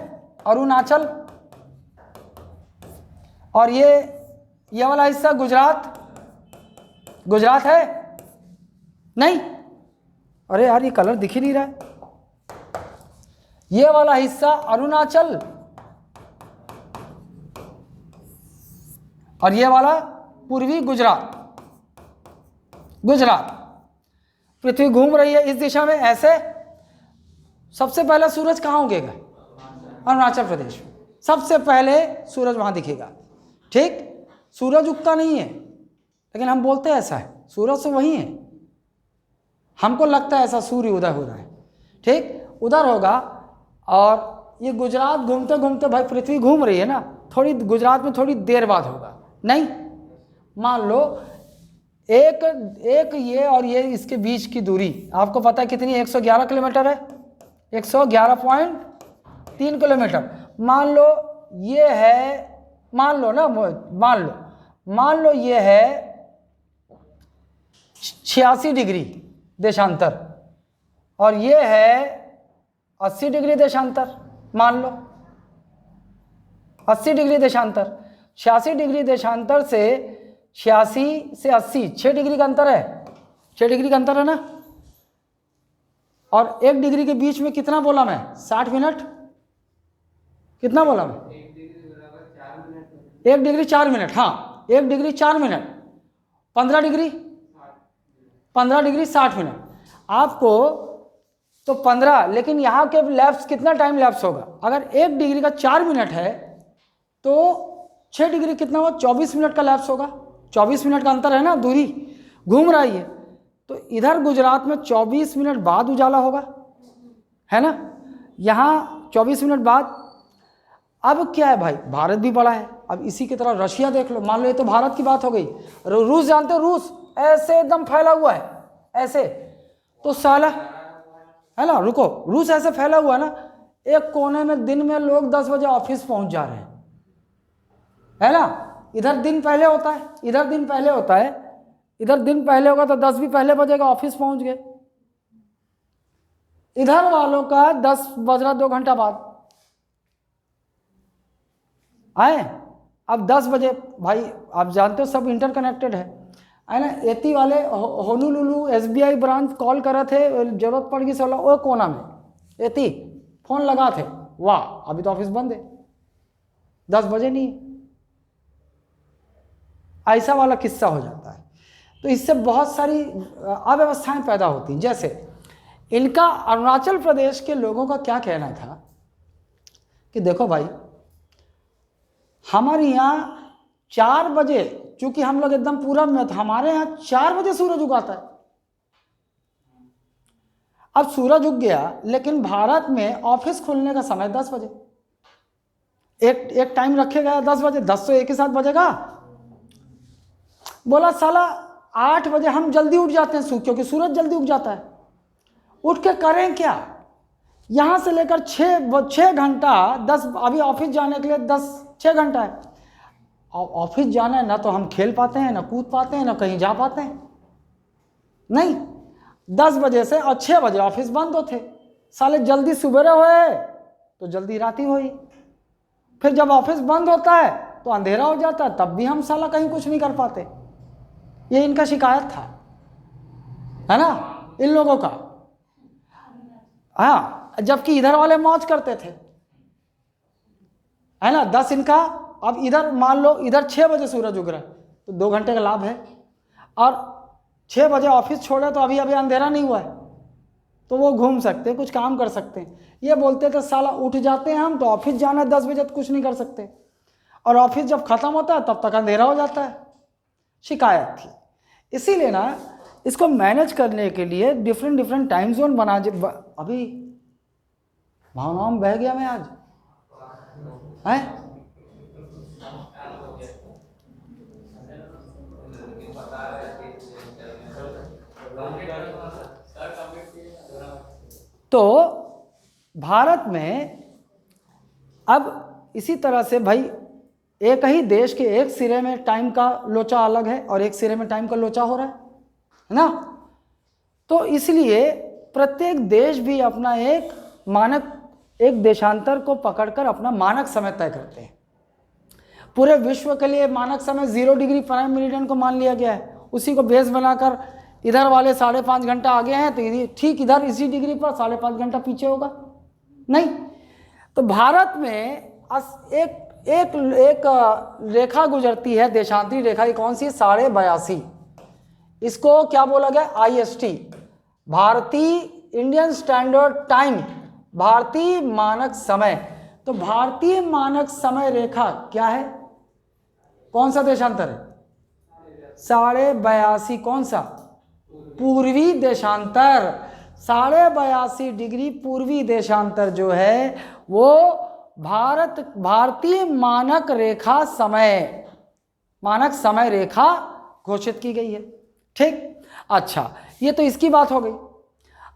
अरुणाचल, और ये वाला हिस्सा गुजरात, गुजरात है नहीं, अरे यार ये कलर दिख ही नहीं रहा है। ये वाला हिस्सा अरुणाचल, और ये वाला पूर्वी गुजरात, गुजरात। पृथ्वी घूम रही है इस दिशा में ऐसे। सबसे पहले सूरज कहाँ उगेगा? अरुणाचल प्रदेश में सबसे पहले सूरज वहाँ दिखेगा, ठीक। सूरज उगता नहीं है, लेकिन हम बोलते हैं ऐसा है, सूरज तो वही है, हमको लगता है ऐसा सूर्य उदय हो रहा है, ठीक, उधर होगा। और ये गुजरात घूमते घूमते भाई पृथ्वी घूम रही है ना, थोड़ी गुजरात में थोड़ी देर बाद होगा, नहीं, मान लो एक ये और ये इसके बीच की दूरी आपको पता है कितनी? 111 किलोमीटर है, 111.3 किलोमीटर। मान लो ये है, मान लो ना, मान लो ये है 86 डिग्री देशांतर, और ये है 80 डिग्री देशांतर, मान लो 80 डिग्री देशांतर। 86 डिग्री देशांतर से 86 से 80 6 डिग्री का अंतर है, 6 डिग्री का अंतर है ना। और 1 डिग्री के बीच में कितना बोला मैं? 60 मिनट। कितना बोला मैं? 1 डिग्री 4 मिनट, हाँ 1 डिग्री 4 मिनट, 15 डिग्री 60 मिनट आपको, तो 15, लेकिन यहाँ के लैप्स कितना टाइम लैप्स होगा? अगर 1 डिग्री का 4 मिनट है तो 6 डिग्री कितना हुआ? 24 मिनट का लैप्स होगा। 24 मिनट का अंतर है ना, दूरी घूम रही है। तो इधर गुजरात में 24 मिनट बाद उजाला होगा, है ना, यहाँ 24 मिनट बाद। अब क्या है भाई, भारत भी बड़ा है। अब इसी की तरह रशिया देख लो, मान लो ये तो भारत की बात हो गई। रूस जानते हो, रूस ऐसे एकदम फैला हुआ है ऐसे, तो साला है ना, रुको, रूस ऐसे फैला हुआ है ना, एक कोने में दिन में लोग 10 बजे ऑफिस पहुंच जा रहे हैं, है ना। इधर दिन पहले होता है, इधर दिन पहले होता है, इधर दिन पहले होगा तो 10 भी पहले बजेगा, ऑफिस पहुंच गए। इधर वालों का 10 बज रहा 2 घंटा बाद आए। अब 10 बजे भाई आप जानते हो सब इंटरकनेक्टेड है ना। एती वाले होनोलुलु SBI ब्रांच कॉल कर रहे थे, जरूरत पड़ गई सोला वो कोना में एती फोन लगा थे, वाह अभी तो ऑफिस बंद है, 10 बजे नहीं, ऐसा वाला किस्सा हो जाता है। तो इससे बहुत सारी अव्यवस्थाएं पैदा होती हैं। जैसे इनका अरुणाचल प्रदेश के लोगों का क्या कहना था कि देखो भाई हमारे यहाँ 4 बजे, चूंकि हम लोग एकदम पूरब में, तो हमारे यहाँ 4 बजे सूरज उगाता है। अब सूरज उग गया, लेकिन भारत में ऑफिस खुलने का समय 10 बजे, एक टाइम रखे गया 10 बजे, 10 तो एक ही साथ बजेगा। बोला साला 8 बजे हम जल्दी उठ जाते हैं क्योंकि सूरज जल्दी उग जाता है, उठ के करें क्या? यहाँ से लेकर 6 घंटा 10, अभी ऑफिस जाने के लिए 6 घंटा है। ऑफिस जाना है ना, तो हम खेल पाते हैं ना, कूद पाते हैं ना, कहीं जा पाते हैं, नहीं। 10 बजे से और 6 बजे ऑफिस बंद होते, साले जल्दी सुबह हुए तो जल्दी रात ही हुई। फिर जब ऑफिस बंद होता है तो अंधेरा हो जाता है, तब भी हम साला कहीं कुछ नहीं कर पाते। ये इनका शिकायत था, है ना, इन लोगों का। हाँ, जबकि इधर वाले मौज करते थे, है ना। 10 इनका, अब इधर मान लो इधर 6 बजे सूरज उग रहा है तो 2 घंटे का लाभ है, और 6 बजे ऑफिस छोड़े तो अभी अंधेरा नहीं हुआ है, तो वो घूम सकते हैं, कुछ काम कर सकते हैं। ये बोलते थे साला उठ जाते हैं हम तो ऑफिस जाना है 10 बजे तो कुछ नहीं कर सकते, और ऑफिस जब खत्म होता है तब तक अंधेरा हो जाता है। शिकायत थी। इसीलिए ना इसको मैनेज करने के लिए डिफरेंट टाइम जोन बना। अभी भावनाओं में बह गया मैं आज, है तो भारत में अब इसी तरह से भाई एक ही देश के एक सिरे में टाइम का लोचा अलग है और एक सिरे में टाइम का लोचा हो रहा है ना। तो इसलिए प्रत्येक देश भी अपना एक मानक, एक देशांतर को पकड़कर अपना मानक समय तय करते हैं। पूरे विश्व के लिए मानक समय 0 डिग्री प्राइम मेरिडियन को मान लिया गया है। उसी को बेस बनाकर इधर वाले 5.5 घंटा आगे हैं तो ठीक इधर इसी डिग्री पर 5.5 घंटा पीछे होगा नहीं। तो भारत में एक रेखा गुजरती है, देशांतरी रेखा। ये कौन सी है? 82.5। इसको क्या बोला गया? IST, भारतीय इंडियन स्टैंडर्ड टाइम, भारतीय मानक समय। तो भारतीय मानक समय रेखा क्या है? कौन सा देशांतर है? 82.5। कौन सा? पूर्वी देशांतर। 82.5 डिग्री पूर्वी देशांतर जो है वो भारतीय मानक रेखा समय, मानक समय रेखा घोषित की गई है। ठीक, अच्छा, ये तो इसकी बात हो गई।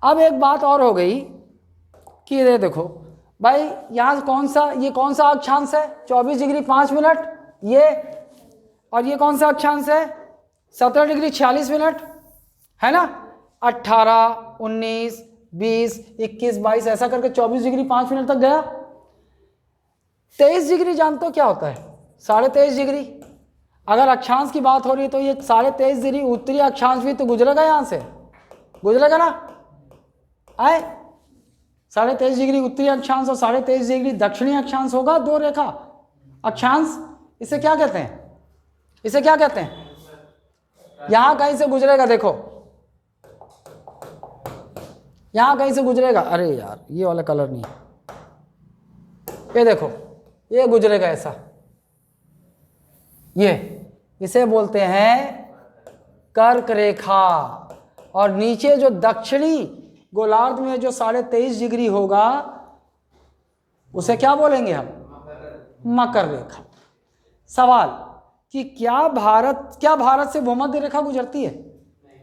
अब एक बात और हो गई कि ये देखो भाई, यहाँ कौन सा, ये कौन सा अक्षांश है? 24 डिग्री 5 मिनट ये, और ये कौन सा अक्षांश है? 17 डिग्री 46 मिनट, है ना। 18, 19, 20, 21, 22 ऐसा करके 24 डिग्री 5 मिनट तक गया। 23 डिग्री जानते हो क्या होता है? 23.5 डिग्री। अगर अक्षांश की बात हो रही है तो ये 23.5 डिग्री उत्तरी अक्षांश भी तो गुजरेगा, यहाँ से गुजरेगा ना। आए 23.5 डिग्री उत्तरी अक्षांश और 23.5 डिग्री दक्षिणी अक्षांश होगा, 2 रेखा अक्षांश। इसे क्या कहते हैं? इसे क्या कहते हैं? यहां कहीं से गुजरेगा, देखो यहां कहीं से गुजरेगा। अरे यार ये वाला कलर नहीं, ये देखो ये गुजरेगा ऐसा, ये इसे बोलते हैं कर्क रेखा। और नीचे जो दक्षिणी गोलार्ध में जो 23.5 डिग्री होगा उसे क्या बोलेंगे हम? मकर रेखा। सवाल कि क्या भारत से भूमध्य रेखा गुजरती है?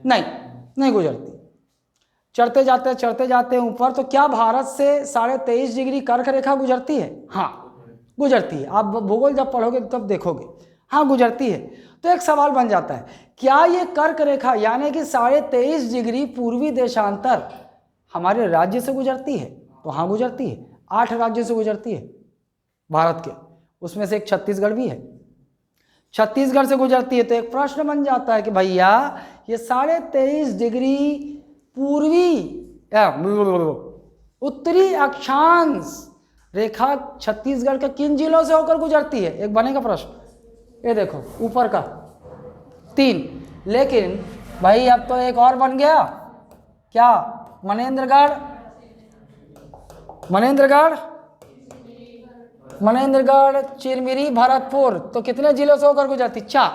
नहीं गुजरती। चढ़ते जाते ऊपर, तो क्या भारत से 23.5 डिग्री कर्क रेखा गुजरती है? हाँ गुजरती है। आप भूगोल जब पढ़ोगे तब देखोगे, हाँ गुजरती है। तो एक सवाल बन जाता है, क्या ये कर्क रेखा यानी कि 23.5 डिग्री पूर्वी देशांतर हमारे राज्य से गुजरती है? तो हाँ गुजरती है। 8 राज्यों से गुजरती है भारत के, उसमें से एक छत्तीसगढ़ भी है। छत्तीसगढ़ से गुजरती है। तो एक प्रश्न बन जाता है कि भैया ये 23.5 डिग्री पूर्वी उत्तरी अक्षांश रेखा छत्तीसगढ़ के किन जिलों से होकर गुजरती है? एक बनेगा प्रश्न। ये देखो ऊपर का 3। लेकिन भाई अब तो एक और बन गया, क्या? मनेन्द्रगढ़, चिरमिरी, भरतपुर। तो कितने जिलों से होकर गुजरती? 4।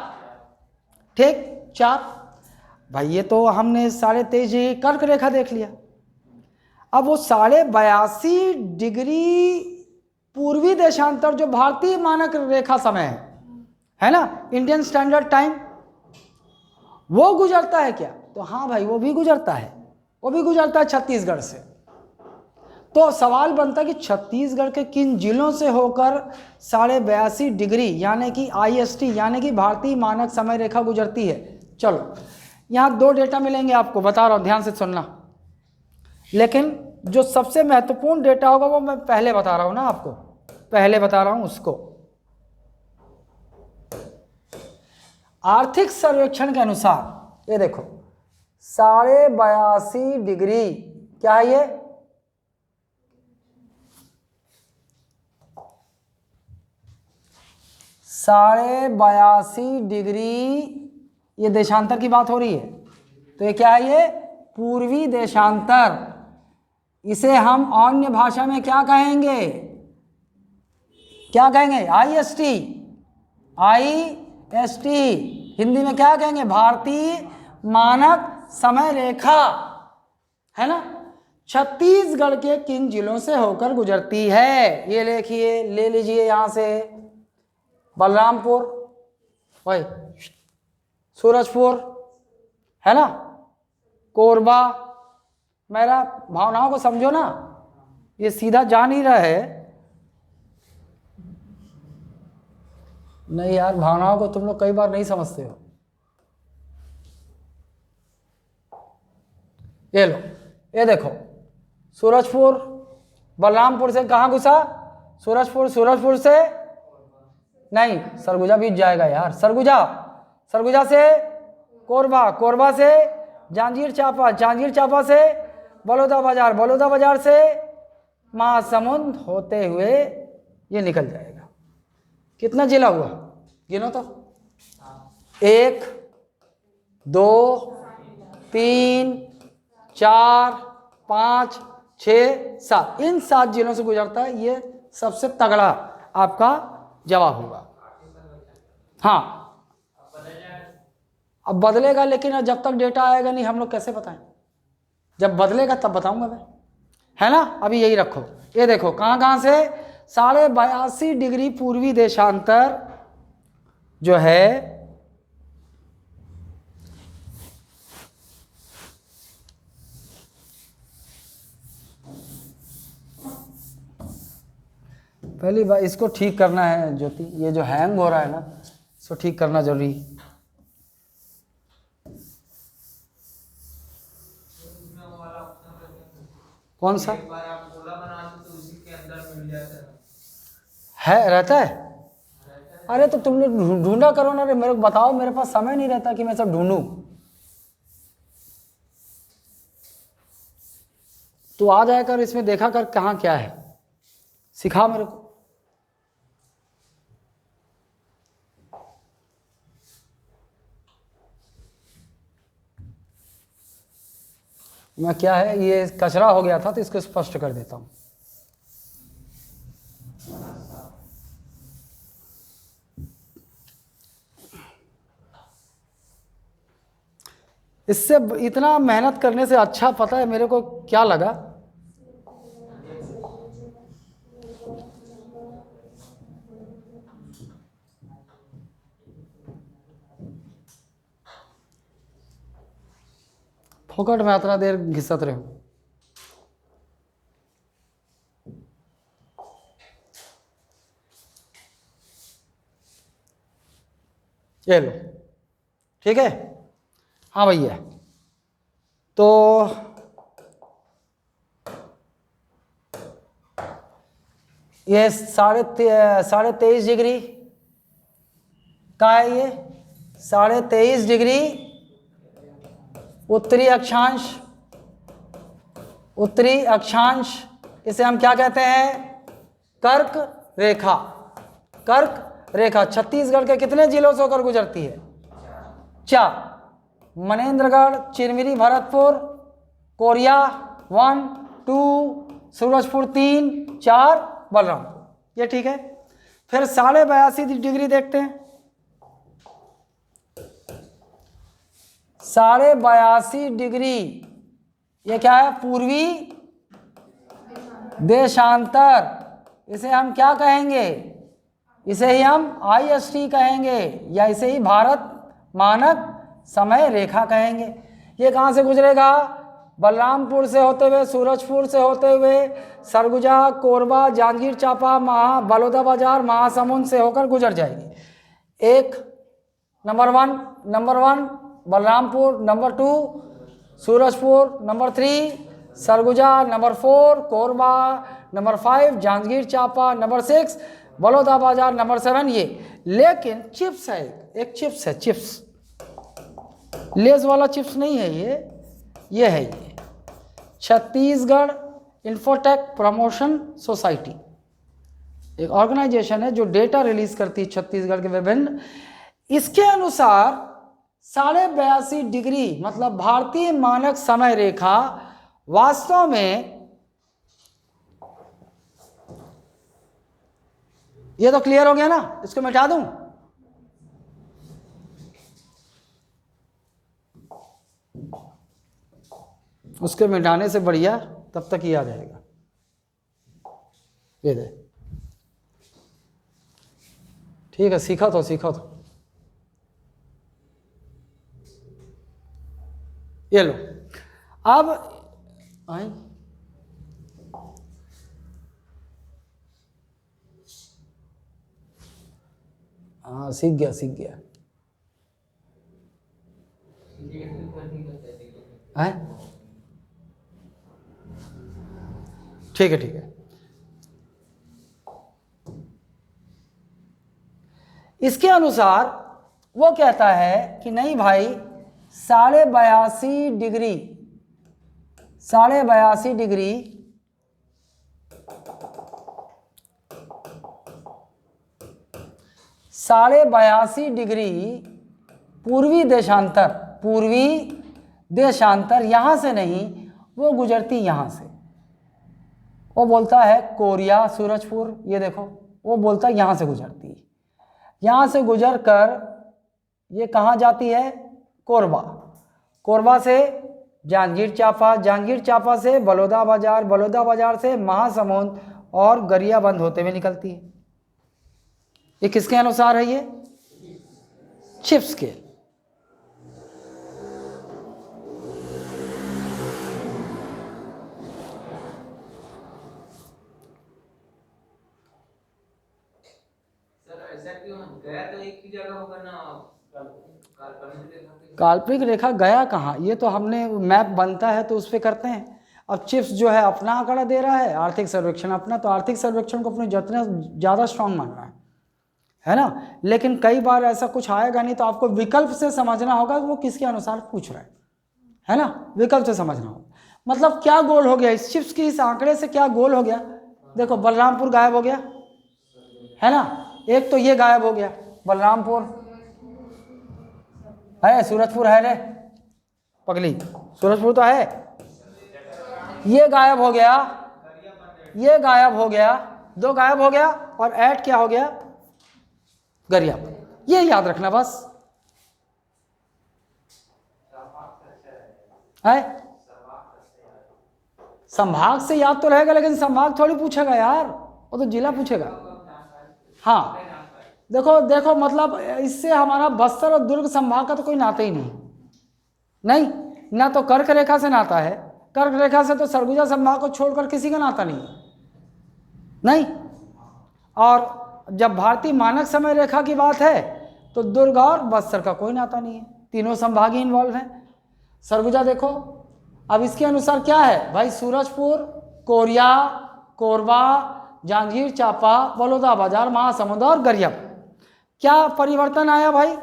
ठीक, 4। भाई ये तो हमने 23.5 डिग्री कर्क रेखा देख लिया। अब वो 82.5 डिग्री पूर्वी देशांतर जो भारतीय मानक रेखा समय है ना, इंडियन स्टैंडर्ड टाइम, वो गुजरता है क्या? तो हाँ भाई वो भी गुजरता है, वो भी गुजरता है छत्तीसगढ़ से। तो सवाल बनता है कि छत्तीसगढ़ के किन जिलों से होकर 82.5 डिग्री यानी कि IST यानी कि भारतीय मानक समय रेखा गुजरती है। चलो यहाँ 2 डेटा मिलेंगे आपको, बता रहा हूँ, ध्यान से सुनना। लेकिन जो सबसे महत्वपूर्ण डेटा होगा वो मैं पहले बता रहा हूँ ना आपको, पहले बता रहा हूँ उसको। आर्थिक सर्वेक्षण के अनुसार ये देखो 82.5 डिग्री क्या है ये? साढ़े 82 डिग्री, ये देशांतर की बात हो रही है। तो ये क्या है? ये पूर्वी देशांतर। इसे हम अन्य भाषा में क्या कहेंगे? क्या कहेंगे? IST। हिंदी में क्या कहेंगे? भारतीय मानक समय रेखा, है ना। छत्तीसगढ़ के किन जिलों से होकर गुजरती है? ये लिखिए, ले लीजिए यहां से। बलरामपुर, भाई सूरजपुर, है ना, कोरबा, मेरा भावनाओं को समझो ना, ये सीधा जा नहीं रहा है। नहीं यार, भावनाओं को तुम लोग कई बार नहीं समझते हो। ये लो, ये देखो, सूरजपुर बलरामपुर से कहाँ घुसा? सूरजपुर, सूरजपुर से नहीं, सरगुजा बीच जाएगा यार, सरगुजा, सरगुजा से कोरबा, कोरबा से जांजगीर चांपा, जांजगीर चांपा से बलौदा बाजार, बलौदा बाजार से महासमुंद होते हुए ये निकल जाएगा। कितना जिला हुआ? गिनो तो, 1 2 3 4 5 6 7, इन 7 जिलों से गुजरता है। ये सबसे तगड़ा आपका जवाब होगा। हाँ, अब बदलेगा, लेकिन जब तक डेटा आएगा नहीं हम लोग कैसे बताएं? जब बदलेगा तब बताऊंगा मैं, है ना। अभी यही रखो, ये देखो कहाँ कहाँ से 82.5 डिग्री पूर्वी देशांतर जो है पहली बार इसको ठीक करना है ज्योति, ये जो हैंग हो रहा है ना, इसको ठीक करना जरूरी। कौन सा? एक बार आप ओला बना दो तो उसी के अंदर मिल जाता है, रहता है? अरे तो तुम लोग ढूंढा करो ना रे, मेरे को बताओ, मेरे पास समय नहीं रहता कि मैं सब ढूंढूं। तू आ जाया कर, इसमें देखा कर कहाँ क्या है, सिखा मेरे को। मैं क्या है, ये कचरा हो गया था तो इसको स्पष्ट कर देता हूं। इससे इतना मेहनत करने से अच्छा, पता है मेरे को क्या लगा? फोकट में इतना देर घिसत रहे हो। ये लो, ठीक है। हाँ भैया, तो ये 23.5 डिग्री का है, ये 23.5 डिग्री उत्तरी अक्षांश, उत्तरी अक्षांश, इसे हम क्या कहते हैं? कर्क रेखा। कर्क रेखा छत्तीसगढ़ के कितने जिलों से होकर गुजरती है? 4, मनेन्द्रगढ़, चिरमिरी, भरतपुर, कोरिया 1 2, सूरजपुर 3 4, बलरामपुर। ये ठीक है। फिर 82.5 डिग्री देखते हैं। 82.5 डिग्री, ये क्या है? पूर्वी देशांतर। इसे हम क्या कहेंगे? इसे ही हम IST कहेंगे, या इसे ही भारत मानक समय रेखा कहेंगे। ये कहाँ से गुजरेगा? बलरामपुर से होते हुए, सूरजपुर से होते हुए, सरगुजा, कोरबा, जांजगीर चांपा, बलौदा बाजार, महासमुंद से होकर गुजर जाएगी। एक number 1 Balrampur, number 2 Surajpur, number 3 Surguja, number 4 Korba, number 5 Janjgir Champa, number 6 Baloda बाजार, नंबर 7 ये। लेकिन चिप्स है, एक चिप्स है, चिप्स लेज वाला चिप्स नहीं है ये है ये छत्तीसगढ़ इन्फोटेक प्रमोशन सोसाइटी, एक ऑर्गेनाइजेशन है जो डेटा रिलीज करती है छत्तीसगढ़ के विभिन्न। इसके अनुसार 82.5 डिग्री मतलब भारतीय मानक समय रेखा वास्तव में, ये तो क्लियर हो गया ना? इसको मिटा दूं? उसके मिटाने से बढ़िया तब तक ही आ जाएगा। ये दे, ठीक है, सीखा तो। ये लो, अब आई हाँ सीख गया है। ठीक है। इसके अनुसार वो कहता है कि नहीं भाई 82.5 डिग्री 82.5 डिग्री पूर्वी देशांतर यहां से नहीं, वो गुजरती यहां से। वो बोलता है कोरिया सूरजपुर, ये देखो वो बोलता है यहां से गुजरती है, यहां से गुजर कर ये कहाँ जाती है, कोरबा से जांजगीर चांपा से बलौदा बाजार से महासमुंद और गरियाबंद होते हुए निकलती है। ये किसके अनुसार है, ये चिप स्केल। गया तो एक ही जगह होगा ना, काल्पनिक रेखा गया कहाँ, ये तो हमने मैप बनता है तो उस पर करते हैं। अब चिप्स जो है अपना आंकड़ा दे रहा है, आर्थिक सर्वेक्षण अपना, तो आर्थिक सर्वेक्षण को अपने जितना ज़्यादा स्ट्रांग मानना है ना। लेकिन कई बार ऐसा कुछ आएगा नहीं, तो आपको विकल्प से समझना होगा कि वो किसके अनुसार पूछ रहा है ना, विकल्प से समझना होगा। मतलब क्या गोल हो गया इस चिप्स की, इस आंकड़े से क्या गोल हो गया। देखो बलरामपुर गायब हो गया है ना, एक तो ये गायब हो गया, बलरामपुर है, सूरजपुर है रे पगली, सूरजपुर तो है, ये गायब हो गया, ये गायब हो गया, दो गायब हो गया, और ऐड क्या हो गया, गरियाबंद। ये याद रखना बस है। संभाग से याद तो रहेगा, लेकिन संभाग थोड़ी पूछेगा यार, वो तो जिला पूछेगा। हाँ देखो मतलब इससे हमारा बस्तर और दुर्ग संभाग का तो कोई नाता ही नहीं, ना तो कर्क रेखा से नाता है, कर्क रेखा से तो सरगुजा संभाग को छोड़कर किसी का नाता नहीं। और जब भारतीय मानक समय रेखा की बात है तो दुर्ग और बस्तर का कोई नाता नहीं है, तीनों संभाग ही इन्वॉल्व हैं। सरगुजा देखो, अब इसके अनुसार क्या है भाई, सूरजपुर, कोरिया, कोरबा, जांजगीर चांपा, बलौदा बाजार, महासमुंद और गरियाबंद। क्या परिवर्तन आया भाई,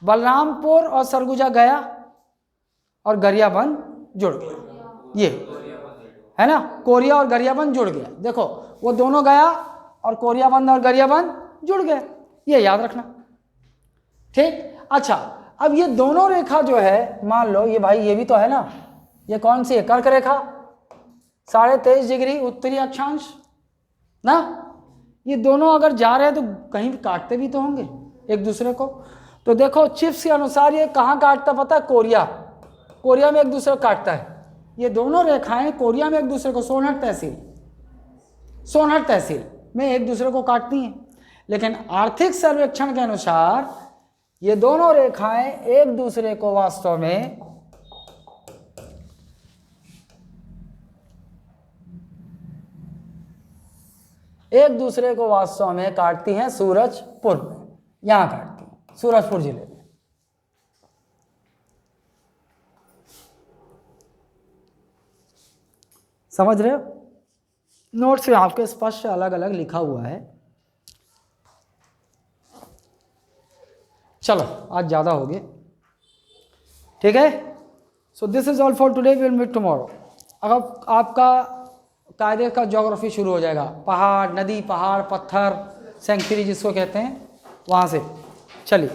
बलरामपुर और सरगुजा गया और गरियाबंद जुड़ गया, ये है ना, कोरिया और गरियाबंद जुड़ गया। देखो वो दोनों गया और कोरियाबंद और गरियाबंद जुड़ गए, ये याद रखना, ठीक। अच्छा अब ये दोनों रेखा जो है, मान लो ये भाई, ये भी तो है ना, ये कौन सी है, कर्क रेखा, 23.5 डिग्री उत्तरी अक्षांश ना। ये दोनों अगर जा रहे हैं तो कहीं काटते भी तो होंगे एक दूसरे को। तो देखो चिप्स के अनुसार ये कहाँ काटता पता है, कोरिया में एक दूसरे को काटता है। ये दोनों रेखाएं कोरिया में एक दूसरे को, सोनहट तहसील में एक दूसरे को काटती हैं। लेकिन आर्थिक सर्वेक्षण के अनुसार ये दोनों रेखाएं एक दूसरे को वास्तव में काटती हैं सूरजपुर में, यहां काटती हैं सूरजपुर जिले में। समझ रहे हो, नोट्स में आपके स्पष्ट अलग अलग लिखा हुआ है। चलो आज ज़्यादा हो गए, ठीक है। So this is all for today, will meet tomorrow. अब आपका कायदे का ज्योग्राफी शुरू हो जाएगा, पहाड़, नदी, पहाड़, पत्थर, सेंचुरी जिसको कहते हैं, वहाँ से चलिए।